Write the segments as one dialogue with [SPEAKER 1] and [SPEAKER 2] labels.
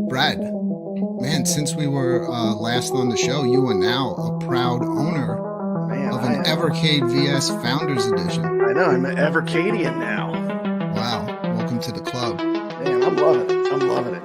[SPEAKER 1] Brad, man, since we were last on the show, you are now a proud owner
[SPEAKER 2] Man,
[SPEAKER 1] of an Evercade VS Founders Edition.
[SPEAKER 2] I know. I'm an Evercadian now.
[SPEAKER 1] Wow, welcome to the club.
[SPEAKER 2] Man, I'm loving it. I'm loving it.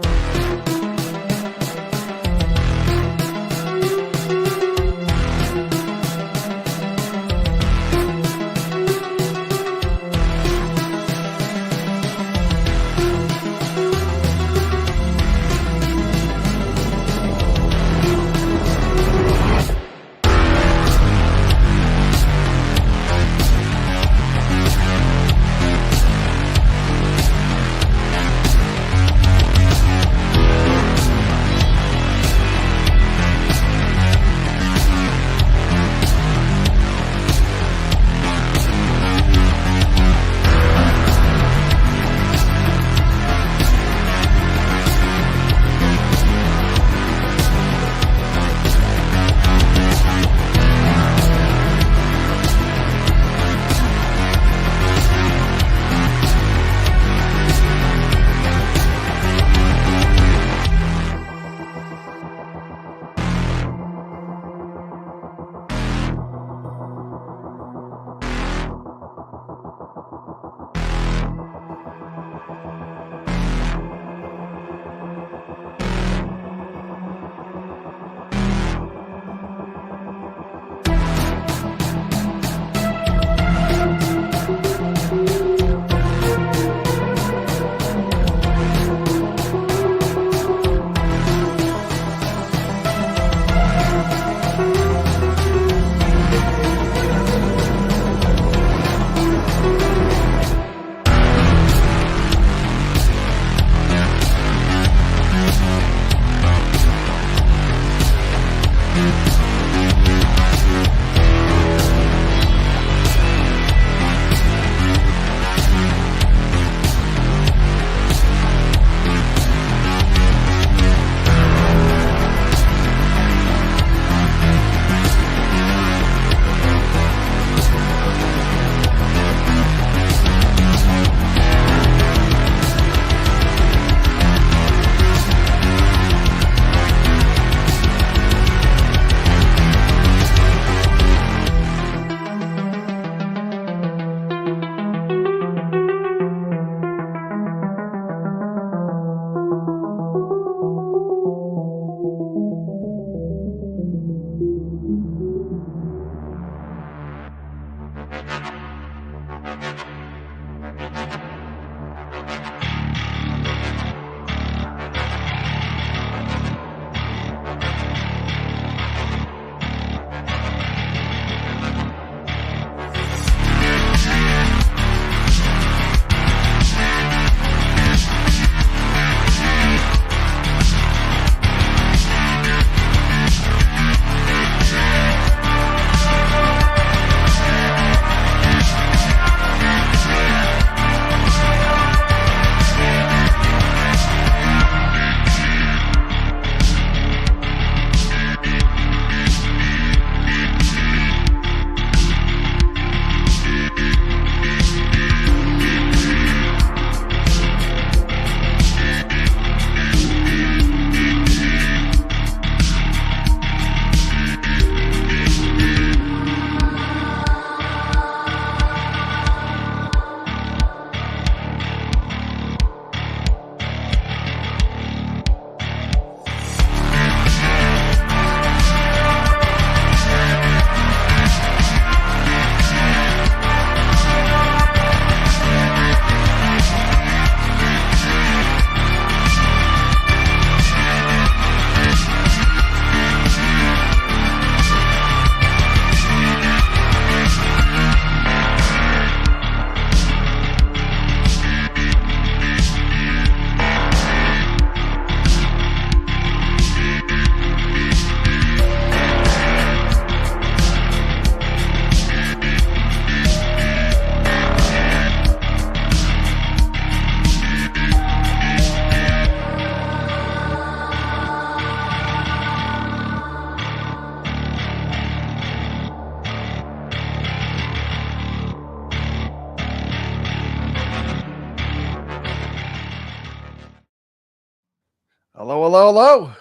[SPEAKER 2] Hello, hello, hello.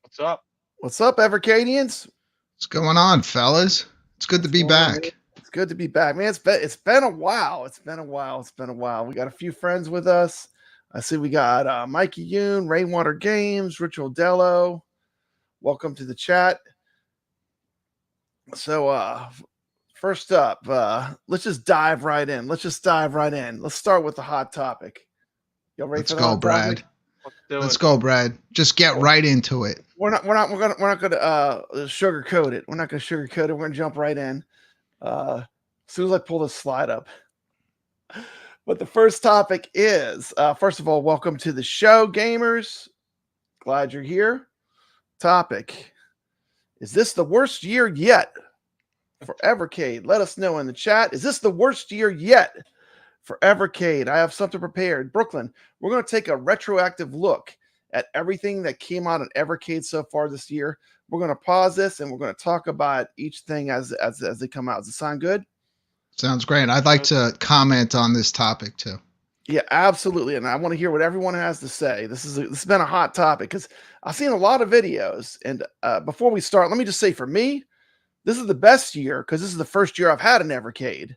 [SPEAKER 3] What's up?
[SPEAKER 2] What's up, Evercadians?
[SPEAKER 1] What's going on, fellas? It's good to be back.
[SPEAKER 2] It's good to be back, man. It's been a while. It's been a while. We got a few friends with us. I see we got Mikey Yoon, Rainwater Games, Ritual Dello. Welcome to the chat. So first up, let's just dive right in. Let's start with the hot topic. Y'all ready
[SPEAKER 1] Let's
[SPEAKER 2] for the
[SPEAKER 1] go,
[SPEAKER 2] hot
[SPEAKER 1] Brad.
[SPEAKER 2] topic?
[SPEAKER 1] Let's go, Brad. Just get right into it.
[SPEAKER 2] We're not gonna sugarcoat it. We're not gonna sugarcoat it. We're gonna jump right in. As soon as I pull this slide up. But the first topic is first of all, welcome to the show, gamers. Glad you're here. Topic: is this the worst year yet for Evercade? Let us know in the chat. Is this the worst year yet for Evercade? I have something prepared. Brooklyn, we're going to take a retroactive look at everything that came out on Evercade so far this year. We're going to pause this and we're going to talk about each thing as they come out. Does it sound good?
[SPEAKER 1] Sounds great. I'd like to comment on this topic too.
[SPEAKER 2] Yeah, absolutely. And I want to hear what everyone has to say. This has been a hot topic because I've seen a lot of videos. And before we start, let me just say for me, this is the best year because this is the first year I've had an Evercade.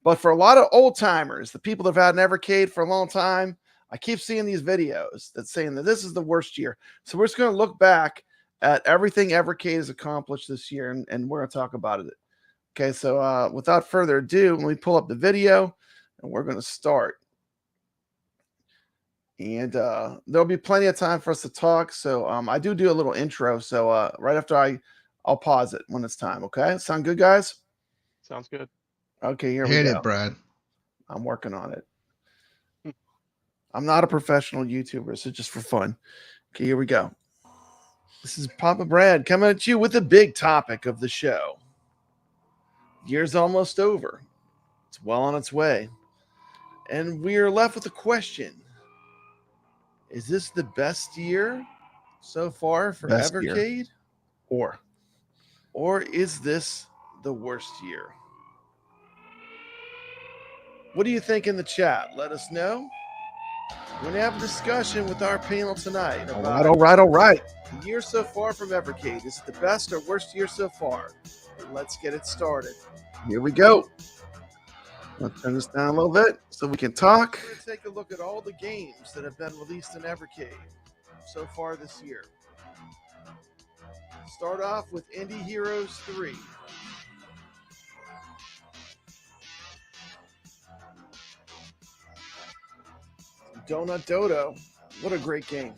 [SPEAKER 2] But for a lot of old timers, the people that have had an Evercade for a long time, I keep seeing these videos that saying that this is the worst year. So we're just going to look back at everything Evercade has accomplished this year, and we're going to talk about it. Okay, so without further ado, let me pull up the video, and we're going to start. And there'll be plenty of time for us to talk. So I do a little intro. So right after I'll pause it when it's time. Okay, sound good, guys?
[SPEAKER 3] Sounds good.
[SPEAKER 2] Okay, here we go.
[SPEAKER 1] Hit it, Brad.
[SPEAKER 2] I'm working on it. I'm not a professional YouTuber, so just for fun. Okay, here we go. This is Papa Brad coming at you with the big topic of the show. Year's almost over. It's well on its way. And we are left with a question. Is this the best year so far for Evercade? Or is this the worst year? What do you think in the chat? Let us know. We're going to have a discussion with our panel tonight. All right. The year so far from Evercade. Is it the best or worst year so far? Let's get it started. Here we go. I'll turn this down a little bit so we can talk. We're going to take a look at all the games that have been released in Evercade so far this year. Start off with Indie Heroes 3. Donut Dodo. What a great game.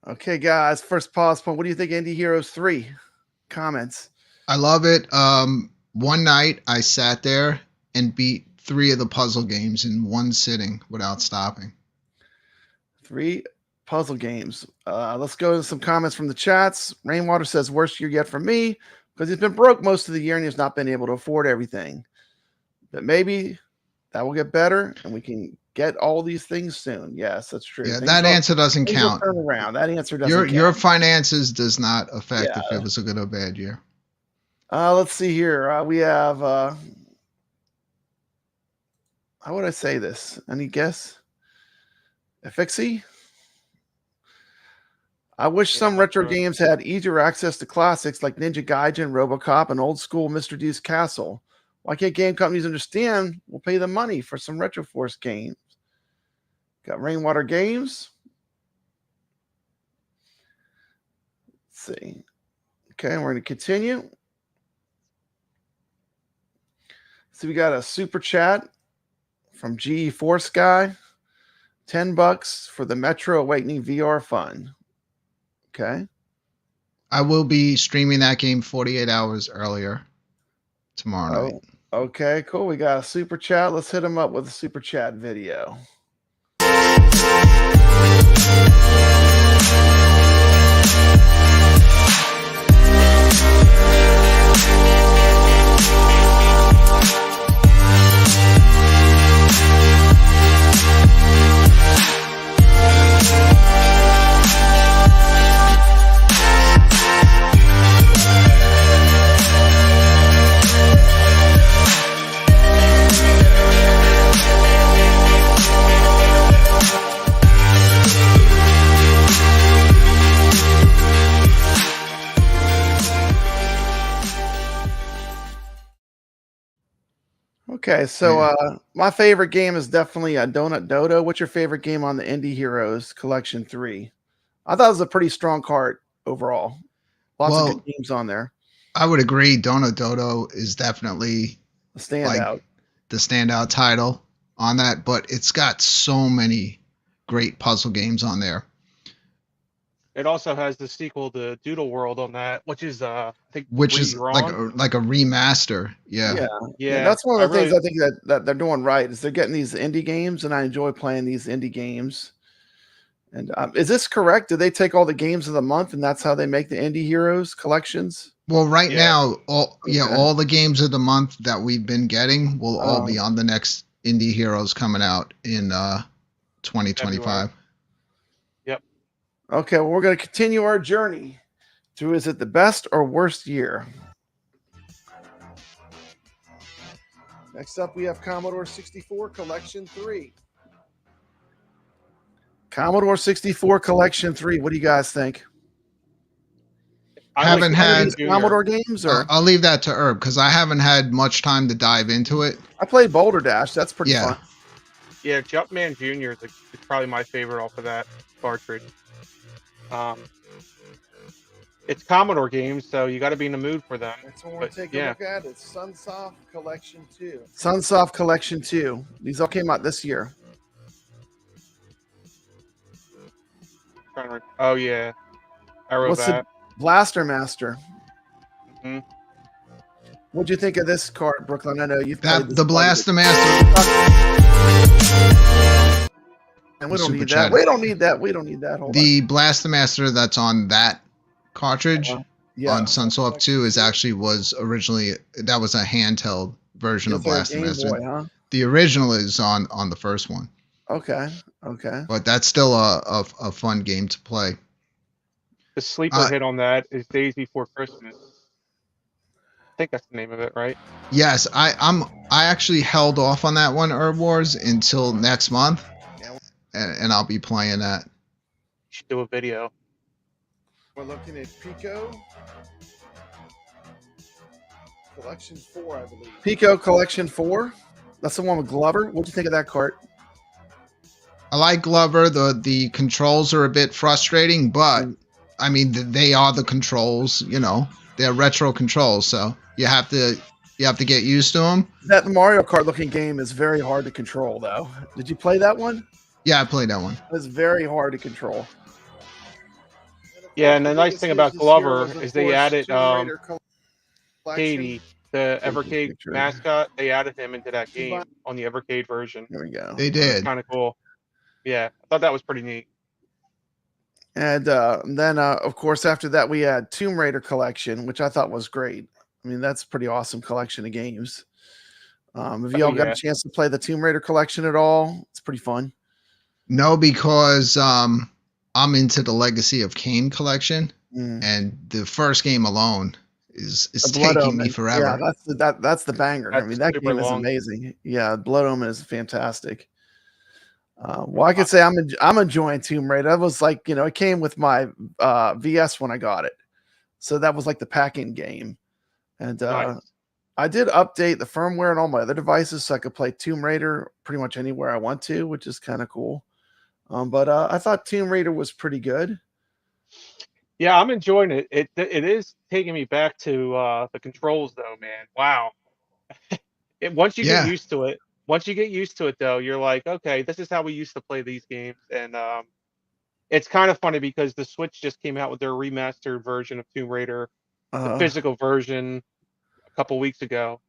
[SPEAKER 2] Okay, guys, first pause point. What do you think, Indie Heroes 3? Comments.
[SPEAKER 1] I love it. One night I sat there and beat 3 of the puzzle games in one sitting without stopping.
[SPEAKER 2] 3 puzzle games. Let's go to some comments from the chats. Rainwater says, worst year yet for me because he's been broke most of the year and he's not been able to afford everything. But maybe that will get better and we can get all these things soon. Yes, that's true.
[SPEAKER 1] Yeah, that answer doesn't count.
[SPEAKER 2] Turn around. That answer doesn't count.
[SPEAKER 1] Your finances does not affect if it was a good or bad year.
[SPEAKER 2] Let's see here. We have how would I say this? Any guess? FXE? I wish some retro games had easier access to classics like Ninja Gaiden, RoboCop, and old school Mr. D's Castle. Why can't game companies understand? We'll pay the money for some Retro Force games. Got Rainwater Games. Let's see. Okay, we're going to continue. So we got a super chat from GE Force Guy. $10 for the Metro Awakening VR fun. Okay.
[SPEAKER 1] I will be streaming that game 48 hours earlier tomorrow night.
[SPEAKER 2] Okay, cool. We got a super chat. Let's hit him up with a super chat video. Okay, so my favorite game is definitely Donut Dodo. What's your favorite game on the Indie Heroes Collection 3? I thought it was a pretty strong cart overall. Lots of good
[SPEAKER 1] Well,
[SPEAKER 2] games on there.
[SPEAKER 1] I would agree. Donut Dodo is definitely
[SPEAKER 2] A
[SPEAKER 1] like
[SPEAKER 2] standout.
[SPEAKER 1] the standout title on that, but it's got so many great puzzle games on there.
[SPEAKER 3] It also has the sequel to Doodle World on that, which is I think
[SPEAKER 1] Which is like
[SPEAKER 3] redrawn.
[SPEAKER 1] like a remaster. Yeah.
[SPEAKER 2] Yeah,
[SPEAKER 3] Yeah,
[SPEAKER 2] that's one
[SPEAKER 3] I
[SPEAKER 2] of the things
[SPEAKER 3] really
[SPEAKER 2] I think that they're doing right is they're getting these indie games, and I enjoy playing these indie games. And is this correct? Do they take all the games of the month, and that's how they make the Indie Heroes collections?
[SPEAKER 1] Well, right
[SPEAKER 3] Yeah.
[SPEAKER 1] now,
[SPEAKER 2] Okay.
[SPEAKER 1] all the games of the month that we've been getting will all be
[SPEAKER 2] Oh.
[SPEAKER 1] on the next Indie Heroes coming out in 2025.
[SPEAKER 3] Yep.
[SPEAKER 2] Okay, well, we're going to continue our journey to is it the best or worst year? Next up, we have Commodore 64 Collection 3. Commodore 64 Collection 3. What do you guys think?
[SPEAKER 3] I
[SPEAKER 1] Haven't
[SPEAKER 3] like
[SPEAKER 1] had-
[SPEAKER 3] Commodore
[SPEAKER 2] These
[SPEAKER 3] Junior.
[SPEAKER 2] Commodore games, or
[SPEAKER 1] I'll leave that to Herb because I haven't had much time to dive into it.
[SPEAKER 2] I played Boulder Dash. That's pretty
[SPEAKER 1] Yeah.
[SPEAKER 2] fun.
[SPEAKER 3] Yeah, Jumpman Junior is probably my favorite off of that cartridge. It's Commodore games, so you got to be in the mood for them.
[SPEAKER 2] Next one we're
[SPEAKER 3] But,
[SPEAKER 2] taking
[SPEAKER 3] yeah.
[SPEAKER 2] a look at is Sunsoft Collection 2. Sunsoft Collection 2. These all came out this year.
[SPEAKER 3] Oh yeah, I wrote
[SPEAKER 2] What's the
[SPEAKER 3] that.
[SPEAKER 2] Blaster Master?
[SPEAKER 3] Mhm.
[SPEAKER 2] What'd you think of this card, Brooklyn? I know you've played
[SPEAKER 1] That
[SPEAKER 2] this
[SPEAKER 1] the
[SPEAKER 2] card.
[SPEAKER 1] Blaster Master.
[SPEAKER 2] And we don't
[SPEAKER 1] Super
[SPEAKER 2] need
[SPEAKER 1] chat.
[SPEAKER 2] that. We don't need that. We don't need that. Hold on.
[SPEAKER 1] The Blaster Master that's on that cartridge
[SPEAKER 2] Yeah.
[SPEAKER 1] on Sunsoft 2 is actually was originally that was a handheld version of
[SPEAKER 2] Is there a
[SPEAKER 1] Blaster
[SPEAKER 2] Game
[SPEAKER 1] Master.
[SPEAKER 2] Boy, huh?
[SPEAKER 1] The original is on the first one,
[SPEAKER 2] Okay. Okay.
[SPEAKER 1] but that's still a fun game to play.
[SPEAKER 3] The sleeper hit on that is Days Before Christmas. I think that's the name of it, right?
[SPEAKER 1] Yes, I actually held off on that one, Herb Wars, until next month, and I'll be playing that.
[SPEAKER 3] You should do a video.
[SPEAKER 2] We're looking at Pico Collection 4, I believe. Pico Collection 4. That's the one with Glover. What'd you think of that cart?
[SPEAKER 1] I like Glover. The controls are a bit frustrating, but I mean they are the controls. You know, they're retro controls, so you have to get used to them.
[SPEAKER 2] That Mario Kart looking game is very hard to control, though. Did you play that one?
[SPEAKER 1] Yeah, I played that one.
[SPEAKER 2] It's very hard to control.
[SPEAKER 3] Yeah, and the nice thing about Glover is they added Katie, the Evercade mascot. They added him into that game on the Evercade version.
[SPEAKER 2] There we go.
[SPEAKER 1] They did.
[SPEAKER 3] Kind of cool. Yeah, I thought that was pretty neat.
[SPEAKER 2] And then, of course, after that, we had Tomb Raider Collection, which I thought was great. I mean, that's a pretty awesome collection of games. Have you all got a chance to play the Tomb Raider Collection at all? It's pretty fun.
[SPEAKER 1] No, because I'm into the Legacy of Kain collection, and the first game alone is taking me forever.
[SPEAKER 2] Yeah, that's the banger. I mean, that
[SPEAKER 3] super
[SPEAKER 2] game is
[SPEAKER 3] long.
[SPEAKER 2] amazing. Yeah, Blood Omen is fantastic. Well, I could say I'm enjoying Tomb Raider. That was like, it came with my VS when I got it, so that was like the pack-in game. And
[SPEAKER 3] Nice.
[SPEAKER 2] I did update the firmware on all my other devices so I could play Tomb Raider pretty much anywhere I want to, which is kind of cool. But I thought Tomb Raider was pretty good.
[SPEAKER 3] Yeah, I'm enjoying it. It is taking me back to the controls, though, man. Wow. Once you
[SPEAKER 1] Yeah.
[SPEAKER 3] get used to it, though, you're like, okay, this is how we used to play these games. And it's kind of funny because the Switch just came out with their remastered version of Tomb Raider, the physical version, a couple weeks ago.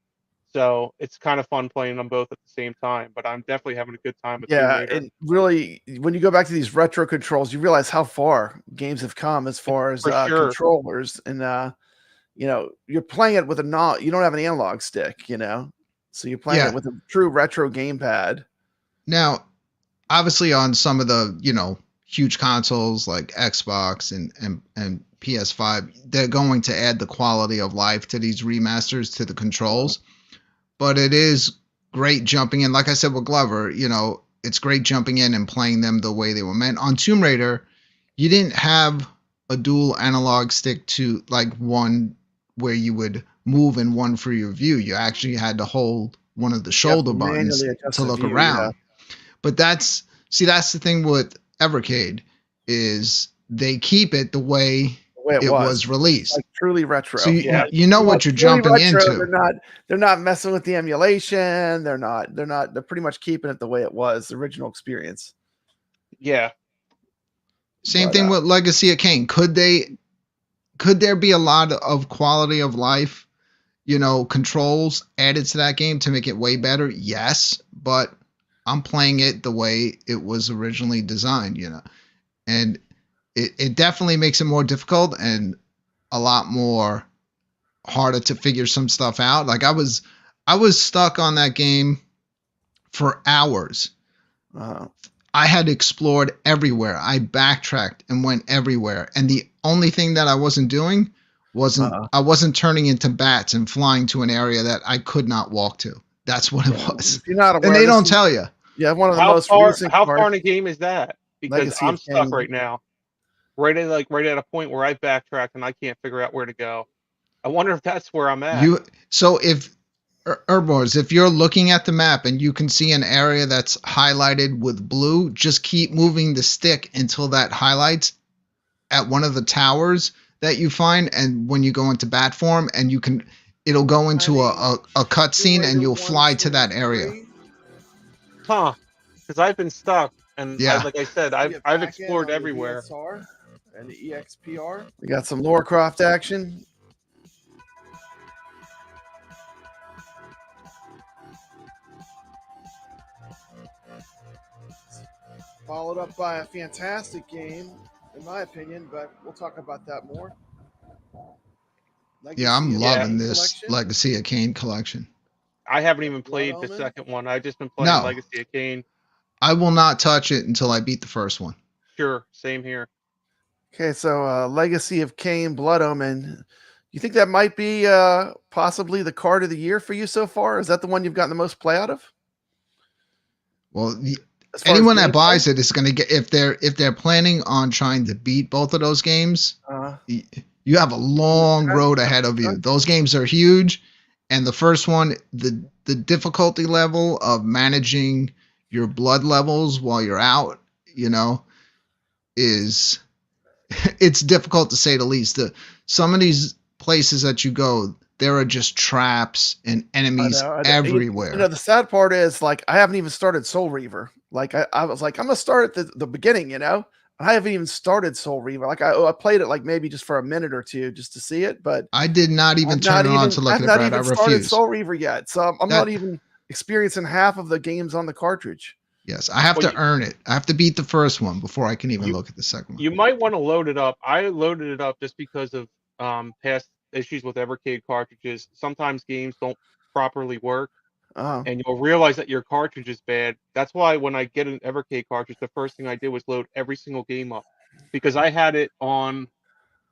[SPEAKER 3] So it's kind of fun playing them both at the same time. But I'm definitely having a good time with Tomb Raider.
[SPEAKER 2] And really, when you go back to these retro controls, you realize how far games have come as far as
[SPEAKER 3] For sure.
[SPEAKER 2] controllers. And you're playing it with you don't have an analog stick, so you're playing it with a true retro gamepad.
[SPEAKER 1] Now, obviously, on some of the huge consoles like Xbox and PS5, they're going to add the quality of life to these remasters to the controls. But it is great jumping in. Like I said with Glover, it's great jumping in and playing them the way they were meant. On Tomb Raider, you didn't have a dual analog stick to like one where you would move and one for your view. You actually had to hold one of the
[SPEAKER 2] You have
[SPEAKER 1] shoulder
[SPEAKER 2] to
[SPEAKER 1] buttons
[SPEAKER 2] manually adjust
[SPEAKER 1] to
[SPEAKER 2] the
[SPEAKER 1] look
[SPEAKER 2] view,
[SPEAKER 1] around. But that's the thing with Evercade is they keep it the way
[SPEAKER 2] the way
[SPEAKER 1] it was released.
[SPEAKER 2] like truly retro.
[SPEAKER 1] So
[SPEAKER 3] Yeah.
[SPEAKER 1] you know what you're jumping into.
[SPEAKER 2] They're not messing with the emulation. They're pretty much keeping it the way it was, the original experience.
[SPEAKER 3] Yeah.
[SPEAKER 1] Same thing with Legacy of Kain. Could there be a lot of quality of life, controls added to that game to make it way better? Yes, but I'm playing it the way it was originally designed, and it definitely makes it more difficult and a lot more harder to figure some stuff out. Like I was stuck on that game for hours. I had explored everywhere. I backtracked and went everywhere. And the only thing that I wasn't doing I wasn't turning into bats and flying to an area that I could not walk to. That's what it was. If
[SPEAKER 2] you're not aware,
[SPEAKER 1] and they don't tell you.
[SPEAKER 2] Yeah, one of the
[SPEAKER 3] How far
[SPEAKER 2] parts
[SPEAKER 3] in a game is that? Because
[SPEAKER 2] Legacy
[SPEAKER 3] I'm
[SPEAKER 2] of
[SPEAKER 3] stuck
[SPEAKER 2] Kain.
[SPEAKER 3] right now. Right at a point where I backtracked and I can't figure out where to go. I wonder if that's where I'm at.
[SPEAKER 1] So if Herbivores, if you're looking at the map and you can see an area that's highlighted with blue, just keep moving the stick until that highlights at one of the towers that you find, and when you go into bat form, and it'll go into a cutscene and you'll fly to that area.
[SPEAKER 3] Huh? Because I've been stuck, and like I said, I've explored everywhere.
[SPEAKER 2] And the EXPR. We got some Lara Croft action. Followed up by a fantastic game, in my opinion, but we'll talk about that more.
[SPEAKER 1] I'm loving this Legacy of Kain collection.
[SPEAKER 3] I haven't even played the second one. I've just been playing Legacy of Kain.
[SPEAKER 1] I will not touch it until I beat the first one.
[SPEAKER 3] Sure, same here.
[SPEAKER 2] Okay, so Legacy of Kain, Blood Omen. You think that might be possibly the card of the year for you so far? Is that the one you've gotten the most play out of?
[SPEAKER 1] Well, anyone that buys it is going to get, if they're planning on trying to beat both of those games, you have a long road ahead of you. Those games are huge, and the first one, the difficulty level of managing your blood levels while you're out, is it's difficult to say the least. Some of these places that you go, there are just traps and enemies everywhere.
[SPEAKER 2] The sad part is, like, I haven't even started Soul Reaver. Like, I was like, I'm gonna start at the beginning, I haven't even started Soul Reaver. Like, I played it like maybe just for a minute or two just to see it, but
[SPEAKER 1] I did not even turn it on to look at it.
[SPEAKER 2] I've not even started Soul Reaver yet, so I'm not even experiencing half of the games on the cartridge.
[SPEAKER 1] Yes, I have to earn it. I have to beat the first one before I can even look at the second one.
[SPEAKER 3] You might want to load it up. I loaded it up just because of past issues with Evercade cartridges. Sometimes games don't properly work, and you'll realize that your cartridge is bad. That's why when I get an Evercade cartridge, the first thing I did was load every single game up, because I had it on,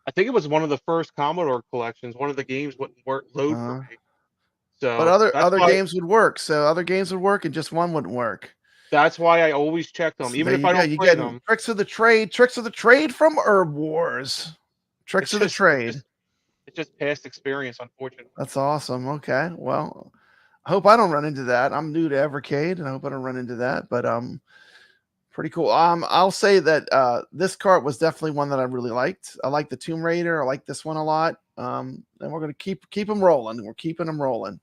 [SPEAKER 3] I think it was one of the first Commodore collections. One of the games wouldn't load for me. So,
[SPEAKER 2] but other games would work. So other games would work, and just one wouldn't work.
[SPEAKER 3] That's why I always check them, even if I don't play them.
[SPEAKER 2] Tricks of the trade from Herb Wars. Tricks of the trade.
[SPEAKER 3] It's just past experience, unfortunately.
[SPEAKER 2] That's awesome. Okay, well, I hope I don't run into that. I'm new to Evercade, and I hope I don't run into that. But pretty cool. I'll say that this cart was definitely one that I really liked. I like the Tomb Raider. I like this one a lot. And we're gonna keep them rolling. We're keeping them rolling.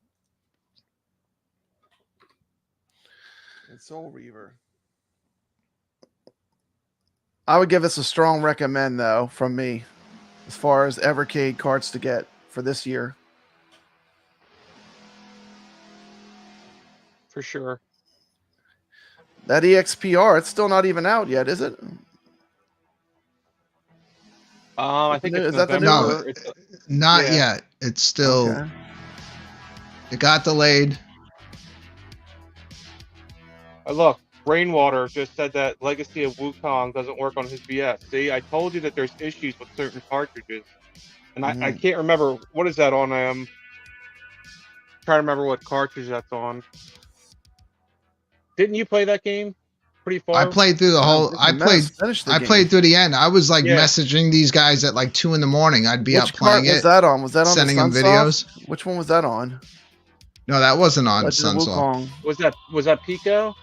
[SPEAKER 2] And Soul Reaver. I would give this a strong recommend, though, from me, as far as Evercade carts to get for this year.
[SPEAKER 3] For sure.
[SPEAKER 2] That EXPR, it's still not even out yet, is it?
[SPEAKER 3] I think it's
[SPEAKER 1] November. No, not yet. It's still. Okay. It got delayed.
[SPEAKER 3] Look, Rainwater just said that Legacy of Wukong doesn't work on his BS. See, I told you that there's issues with certain cartridges. And I can't remember, what is that on? Trying to remember what cartridge that's on. Didn't you play that game pretty far?
[SPEAKER 1] I played through the whole, I played through the end. I was like messaging these guys at like 2 a.m. I'd be up playing it.
[SPEAKER 2] Was that on? Was that on
[SPEAKER 1] sending them
[SPEAKER 2] videos? Which one was that on?
[SPEAKER 1] No, that wasn't on
[SPEAKER 2] Legend of
[SPEAKER 1] Sunsoft.
[SPEAKER 2] Wukong.
[SPEAKER 3] Was that Pico?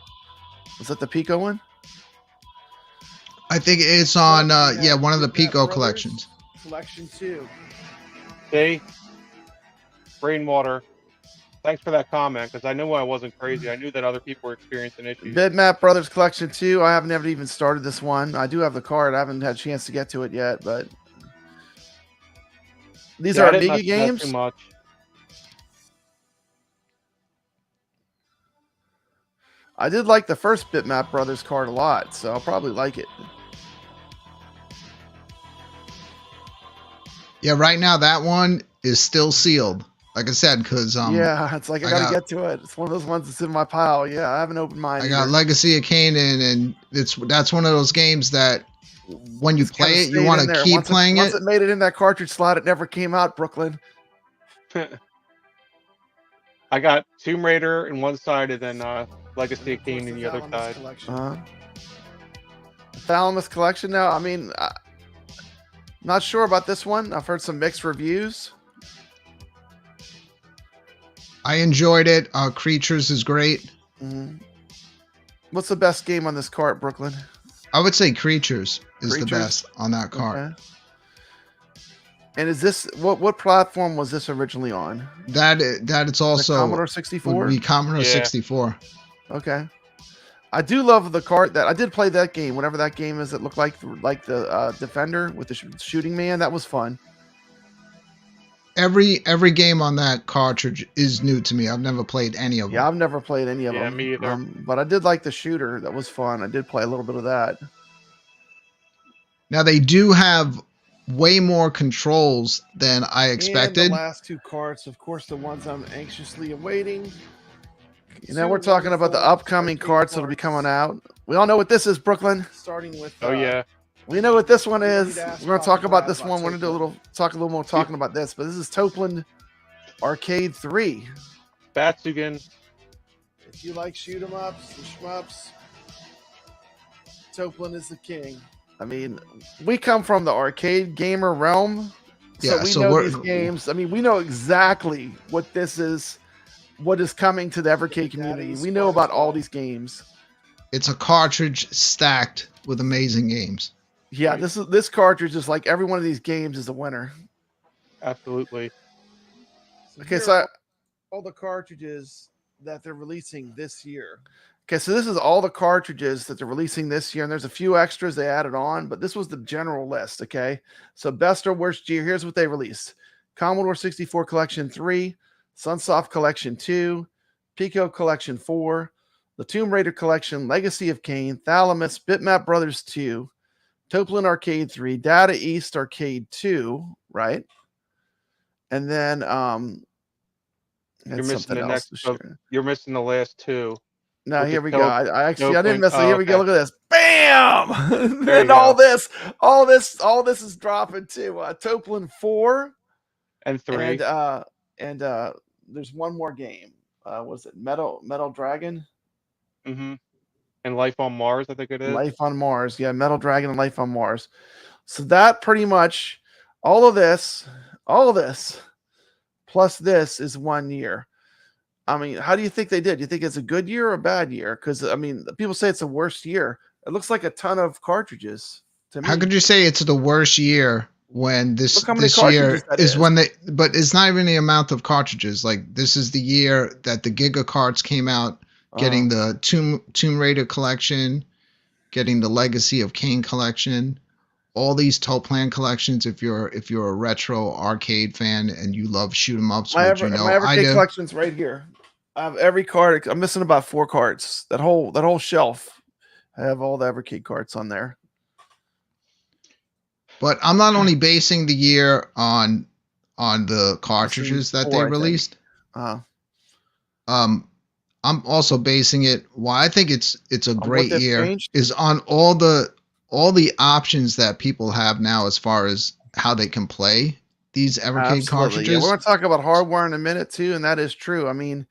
[SPEAKER 2] Was that the Pico one?
[SPEAKER 1] I think it's on,
[SPEAKER 2] Well, we
[SPEAKER 1] yeah,
[SPEAKER 2] have
[SPEAKER 1] one of the
[SPEAKER 2] Bitmap
[SPEAKER 1] Pico
[SPEAKER 2] Brothers
[SPEAKER 1] collections.
[SPEAKER 2] Collection 2.
[SPEAKER 3] See? Rainwater. Thanks for that comment, because I knew I wasn't crazy. I knew that other people were experiencing issues.
[SPEAKER 2] Bitmap Brothers Collection 2. I haven't even started this one. I do have the card. I haven't had a chance to get to it yet, but these are Amiga games.
[SPEAKER 3] Too much.
[SPEAKER 2] I did like the first Bitmap Brothers card a lot, so I'll probably like it.
[SPEAKER 1] Yeah, right now that one is still sealed. Like I said, because
[SPEAKER 2] yeah, it's like I gotta get to it. It's one of those ones that's in my pile. Yeah, I haven't opened mine.
[SPEAKER 1] I got Legacy of Canaan, and that's one of those games that when you play it, you want to keep playing it.
[SPEAKER 2] Once it made it in that cartridge slot, it never came out, Brooklyn.
[SPEAKER 3] I got Tomb Raider in one side, and then Legacy of Canaan in the other side.
[SPEAKER 2] Thalamus Collection. Now, I mean, not sure about this one. I've heard some mixed reviews.
[SPEAKER 1] I enjoyed it. Creatures is great.
[SPEAKER 2] What's the best game on this cart, Brooklyn?
[SPEAKER 1] I would say Creatures is the best on that cart.
[SPEAKER 2] Okay. And is this what platform was this originally on?
[SPEAKER 1] That it's also
[SPEAKER 2] the Commodore 64.
[SPEAKER 1] Would be Commodore 64.
[SPEAKER 2] Okay. I do love the cart that I did play that game. Whatever that game is, it looked like the Defender with the shooting man. That was fun.
[SPEAKER 1] Every game on that cartridge is new to me. I've never played any of them.
[SPEAKER 2] Yeah, I've never played any of them.
[SPEAKER 3] Yeah, me either.
[SPEAKER 2] But I did like the shooter. That was fun. I did play a little bit of that.
[SPEAKER 1] Now they do have way more controls than I expected.
[SPEAKER 2] And the last two carts, of course, the ones I'm anxiously awaiting. You know, we're talking about the upcoming carts that'll be coming out. We all know what this is, Brooklyn. Starting with we know what this one is. We're going to talk about this one. We're going to do a little more talking about this. But this is Topland Arcade 3.
[SPEAKER 3] Batsugan.
[SPEAKER 2] If you like shoot 'em ups and shmups, Topland is the king. I mean, we come from the arcade gamer realm, so we know these games. I mean, we know exactly what this is, what is coming to the Evercade community. We know about all these games.
[SPEAKER 1] It's a cartridge stacked with amazing games.
[SPEAKER 2] Yeah, this cartridge is like every one of these games is a winner.
[SPEAKER 3] Absolutely.
[SPEAKER 2] Okay, so all the cartridges that they're releasing this year. Okay, so this is all the cartridges that they're releasing this year, and there's a few extras they added on, but this was the general list, okay? So best or worst year, here's what they released. Commodore 64 Collection 3, Sunsoft Collection 2, Pico Collection 4, the Tomb Raider Collection, Legacy of Kain, Thalamus, Bitmap Brothers 2, Topland Arcade 3, Data East Arcade 2, right? And then
[SPEAKER 3] you're missing the next. You're missing the last two.
[SPEAKER 2] No, here we go. I didn't miss it. Here we go. Look at this. Bam! And all this is dropping too. Topland 4
[SPEAKER 3] and 3.
[SPEAKER 2] And there's one more game. Was it Metal Dragon?
[SPEAKER 3] Mm-hmm. And Life on Mars, I think it is.
[SPEAKER 2] Life on Mars. Yeah, Metal Dragon and Life on Mars. So that pretty much all of this plus this is 1 year. I mean, how do you think they did? Do you think it's a good year or a bad year? Because, I mean, people say it's the worst year. It looks like a ton of cartridges to me.
[SPEAKER 1] How could you say it's the worst year when this year is when but it's not even the amount of cartridges. Like, this is the year that the Giga carts came out, getting the Tomb Raider collection, getting the Legacy of Kain collection, all these Topland collections. If you're a retro arcade fan and you love shoot 'em ups,
[SPEAKER 2] my Evercade collection's right here. I have every card. I'm missing about 4 cards. That whole shelf. I have all the Evercade cards on there. But
[SPEAKER 1] I'm not only basing the year on the cartridges that they released. I'm also basing it. Why I think it's a great year is on all the options that people have now as far as how they can play these Evercade cartridges.
[SPEAKER 2] Yeah, we're going to talk about hardware in a minute too, and that is true. I mean,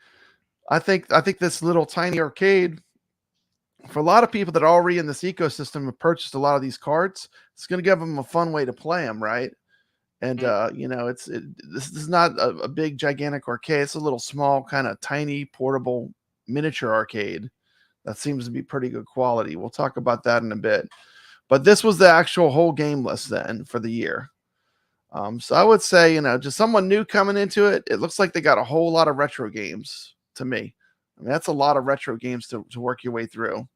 [SPEAKER 2] I think this little tiny arcade, for a lot of people that are already in this ecosystem have purchased a lot of these cards, it's going to give them a fun way to play them, right? And this is not a big gigantic arcade. It's a little small, kind of tiny, portable miniature arcade that seems to be pretty good quality. We'll talk about that in a bit. But this was the actual whole game list then for the year. So I would say, just someone new coming into it, it looks like they got a whole lot of retro games to me. I mean, that's a lot of retro games to work your way through.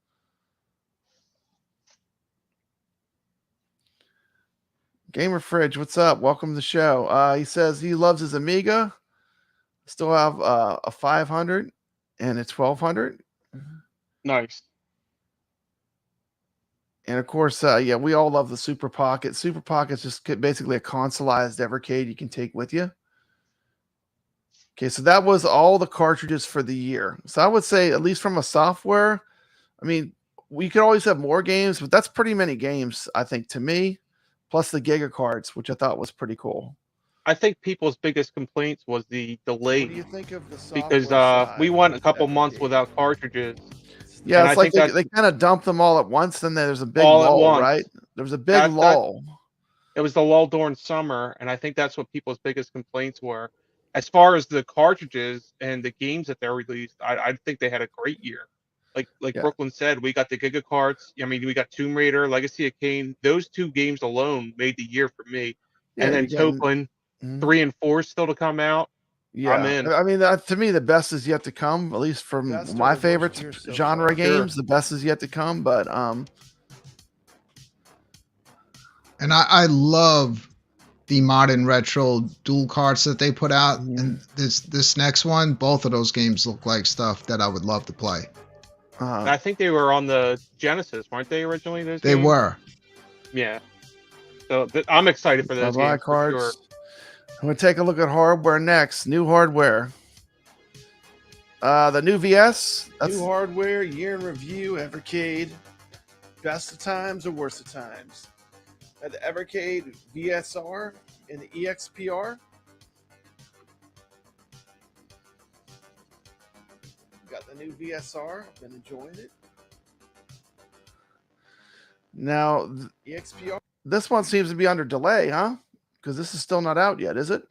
[SPEAKER 2] Gamer Fridge, what's up? Welcome to the show. He says he loves his Amiga. Still have a 500 and a 1200.
[SPEAKER 3] Nice.
[SPEAKER 2] And of course, we all love the Super Pocket. Super Pocket's just basically a consoleized Evercade you can take with you. Okay, so that was all the cartridges for the year. So I would say, at least from a software, I mean, we could always have more games, but that's pretty many games, I think, to me, plus the Giga cards, which I thought was pretty cool.
[SPEAKER 3] I think people's biggest complaints was the delay.
[SPEAKER 2] What do you think of the software
[SPEAKER 3] because we went a couple months without cartridges.
[SPEAKER 2] Yeah, and it's like they kind of dumped them all at once, and there's a big lull, right? There was a big lull.
[SPEAKER 3] It was the lull during summer, and I think that's what people's biggest complaints were. As far as the cartridges and the games that they're released, I think they had a great year. Like Brooklyn said, we got the Giga cards. I mean, we got Tomb Raider, Legacy of Kain. Those two games alone made the year for me. Yeah, and then Token 3 and 4 still to come out.
[SPEAKER 2] Yeah, I'm in. I mean, to me, the best is yet to come. At least from my favorite genre games, the best is yet to come. But
[SPEAKER 1] and I love the modern retro dual carts that they put out, and this next one, both of those games look like stuff that I would love to play.
[SPEAKER 3] I think they were on the Genesis, weren't they originally? Those
[SPEAKER 1] they
[SPEAKER 3] games?
[SPEAKER 1] Were.
[SPEAKER 3] Yeah. So I'm excited for those games.
[SPEAKER 2] Cards.
[SPEAKER 3] For sure.
[SPEAKER 2] I'm going to take a look at hardware next. New hardware. The new VS. New hardware, year in review, Evercade. Best of times or worst of times. The Evercade VSR and the EXPR. Got the new VSR. I've been enjoying it. Now, the EXPR. This one seems to be under delay, huh? Because this is still not out yet, is it?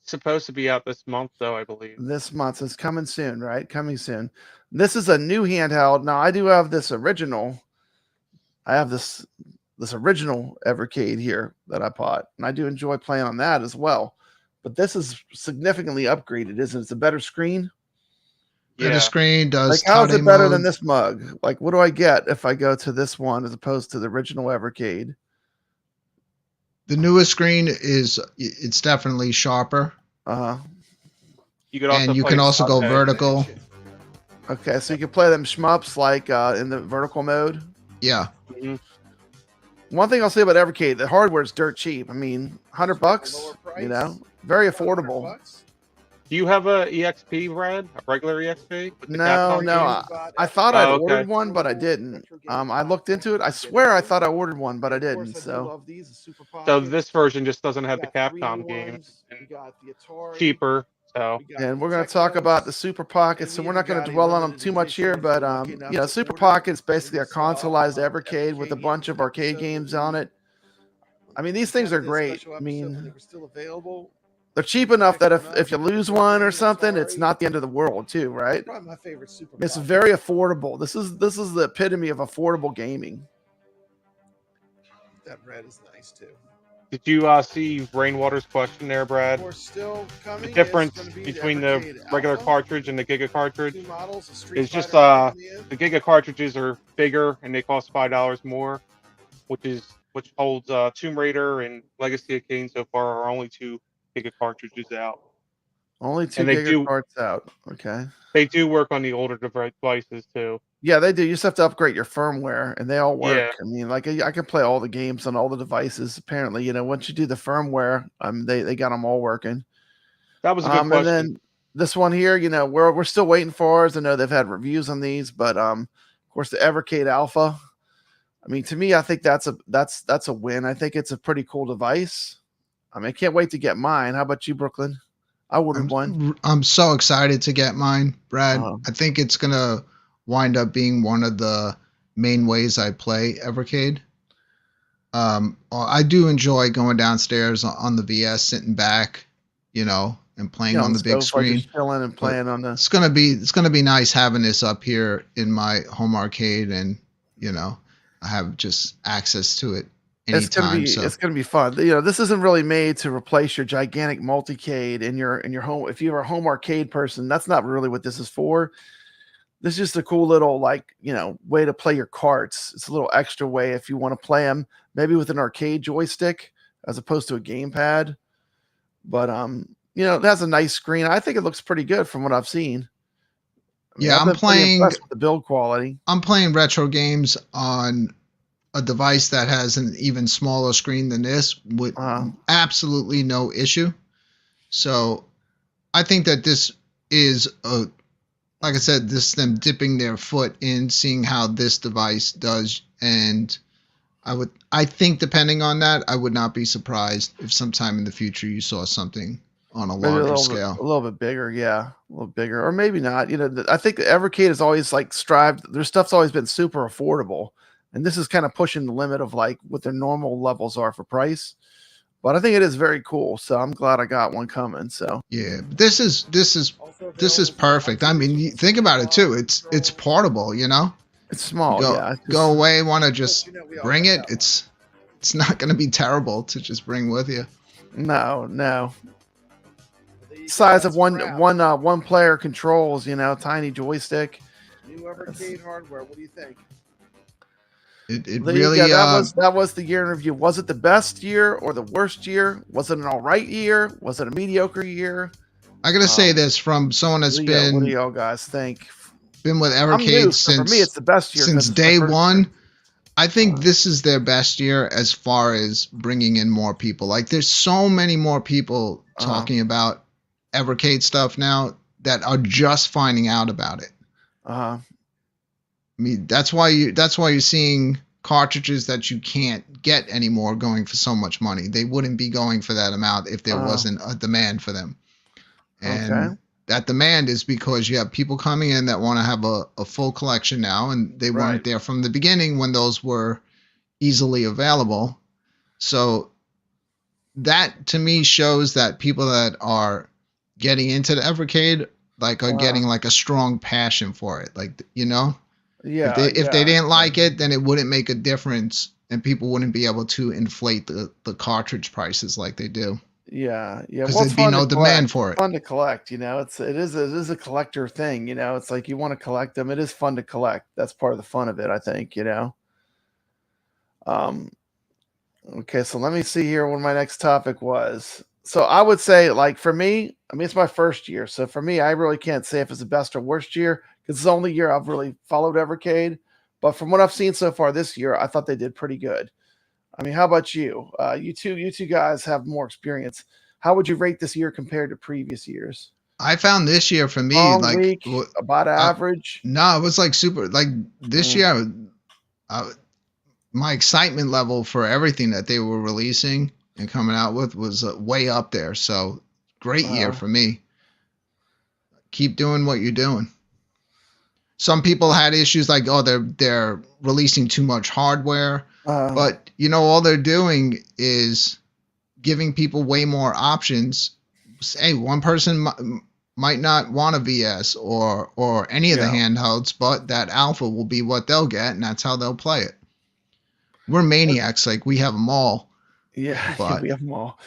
[SPEAKER 3] It's supposed to be out this month, though, I believe.
[SPEAKER 2] This month. It's coming soon, right? Coming soon. This is a new handheld. Now, I do have this original. I have this original Evercade here that I bought, and I do enjoy playing on that as well. But this is significantly upgraded, isn't it? It's a better screen.
[SPEAKER 1] Yeah. Better screen does.
[SPEAKER 2] Like, how is it better than this mug? Like, what do I get if I go to this one as opposed to the original Evercade?
[SPEAKER 1] The newest screen it's definitely sharper.
[SPEAKER 3] You can also
[SPEAKER 1] go vertical.
[SPEAKER 2] Okay, so you can play them shmups like in the vertical mode.
[SPEAKER 1] Yeah.
[SPEAKER 3] Mm-hmm.
[SPEAKER 2] One thing I'll say about Evercade, the hardware is dirt cheap. I mean, $100, very affordable.
[SPEAKER 3] Do you have a EXP, Brad? A regular EXP?
[SPEAKER 2] No. I thought I'd ordered one, but I didn't. I looked into it. I swear I thought I ordered one, but I didn't. So
[SPEAKER 3] this version just doesn't have the Capcom games. Cheaper. So.
[SPEAKER 2] And we're going to talk about the Super Pocket, so we're not going to dwell on them too much here. But Super Pocket is basically a consoleized Evercade with a bunch of arcade games on it. I mean, these things are great. I mean, they're cheap enough that if you lose one or something, it's not the end of the world, too, right?
[SPEAKER 4] My favorite Super
[SPEAKER 2] It's very affordable. This is the epitome of affordable gaming.
[SPEAKER 4] That red is nice too.
[SPEAKER 3] Did you see Rainwater's question there, Brad?
[SPEAKER 4] We're still coming.
[SPEAKER 3] The difference between the regular cartridge and the Giga cartridge is just the Giga cartridges are bigger and they cost $5 more, which holds Tomb Raider and Legacy of Kain so far are only 2 Giga cartridges out.
[SPEAKER 2] Only 2 Giga cards out. Okay.
[SPEAKER 3] They do work on the older devices too.
[SPEAKER 2] Yeah, they do. You just have to upgrade your firmware, and they all work.
[SPEAKER 3] Yeah.
[SPEAKER 2] I mean, like I can play all the games on all the devices. Apparently, once you do the firmware, they got them all working.
[SPEAKER 3] That was a good question.
[SPEAKER 2] And then this one here, we're still waiting for. As I know they've had reviews on these, but of course the Evercade Alpha. I mean, to me, I think that's a win. I think it's a pretty cool device. I mean, I can't wait to get mine. How about you, Brooklyn? I ordered one.
[SPEAKER 1] I'm so excited to get mine, Brad. I think it's gonna wind up being one of the main ways I play Evercade. I do enjoy going downstairs on the VS, sitting back, and playing
[SPEAKER 2] On
[SPEAKER 1] on
[SPEAKER 2] the
[SPEAKER 1] the big
[SPEAKER 2] sofa,
[SPEAKER 1] screen.
[SPEAKER 2] just chilling and
[SPEAKER 1] But
[SPEAKER 2] playing on the.
[SPEAKER 1] it's gonna be nice having this up here in my home arcade, and I have just access to it anytime. So
[SPEAKER 2] It's gonna be fun. This isn't really made to replace your gigantic multicade in your home. If you're a home arcade person, that's not really what this is for. This is just a cool little way to play your carts. It's a little extra way if you want to play them maybe with an arcade joystick as opposed to a gamepad. But it has a nice screen. I think it looks pretty good from what I've seen.
[SPEAKER 1] yeah,
[SPEAKER 2] I've been pretty impressed with the build quality.
[SPEAKER 1] I'm playing retro games on a device that has an even smaller screen than this with absolutely no issue. So I think that this is like I said, this is them dipping their foot in, seeing how this device does, and I think depending on that, I would not be surprised if sometime in the future you saw something on a larger scale.
[SPEAKER 2] A little bit bigger, yeah, a little bigger, or maybe not. I think the Evercade has always strived. Their stuff's always been super affordable, and this is kind of pushing the limit of what their normal levels are for price. But I think it is very cool, so I'm glad I got one coming. So
[SPEAKER 1] yeah, this is perfect. I mean, you think about it too. It's portable,
[SPEAKER 2] It's small,
[SPEAKER 1] go away, want to just bring it. It's not going to be terrible to just bring with you.
[SPEAKER 2] No. Size of one player controls, tiny joystick.
[SPEAKER 4] New Evercade hardware. What do you think?
[SPEAKER 1] It really
[SPEAKER 2] that was the year in review. Was it the best year or the worst year? Was it an all right year? Was it a mediocre year?
[SPEAKER 1] I gotta say this from someone that's been.
[SPEAKER 2] What do y'all guys think?
[SPEAKER 1] Been with Evercade since
[SPEAKER 2] for me, it's the best year
[SPEAKER 1] since day one. I think this is their best year as far as bringing in more people. Like, there's so many more people talking about Evercade stuff now that are just finding out about it. I mean, that's why you're seeing cartridges that you can't get anymore going for so much money. They wouldn't be going for that amount if there wasn't a demand for them. And that demand is because you have people coming in that want to have a full collection now, and they weren't there from the beginning when those were easily available. So that to me shows that people that are getting into the Evercade are getting a strong passion for it.
[SPEAKER 2] Yeah.
[SPEAKER 1] If they didn't like it, then it wouldn't make a difference, and people wouldn't be able to inflate the cartridge prices like they do.
[SPEAKER 2] Yeah.
[SPEAKER 1] Because there'd be no demand for it.
[SPEAKER 2] Fun to collect, it is a collector thing, it's like you want to collect them. It is fun to collect. That's part of the fun of it, I think, Okay, so let me see here what my next topic was. So I would say, for me, it's my first year. So for me, I really can't say if it's the best or worst year because it's the only year I've really followed Evercade. But from what I've seen so far this year, I thought they did pretty good. I mean, how about you? You two guys have more experience. How would you rate this year compared to previous years?
[SPEAKER 1] I found this year for me
[SPEAKER 2] week, about average.
[SPEAKER 1] No, it was super. This year, my excitement level for everything that they were releasing and coming out with was way up there. So great year for me. Keep doing what you're doing. Some people had issues they're releasing too much hardware, but all they're doing is giving people way more options. Hey, one person might not want a VS or any of the handhelds, but that alpha will be what they'll get, and that's how they'll play it. We're maniacs, we have them all.
[SPEAKER 2] Yeah, we have them all.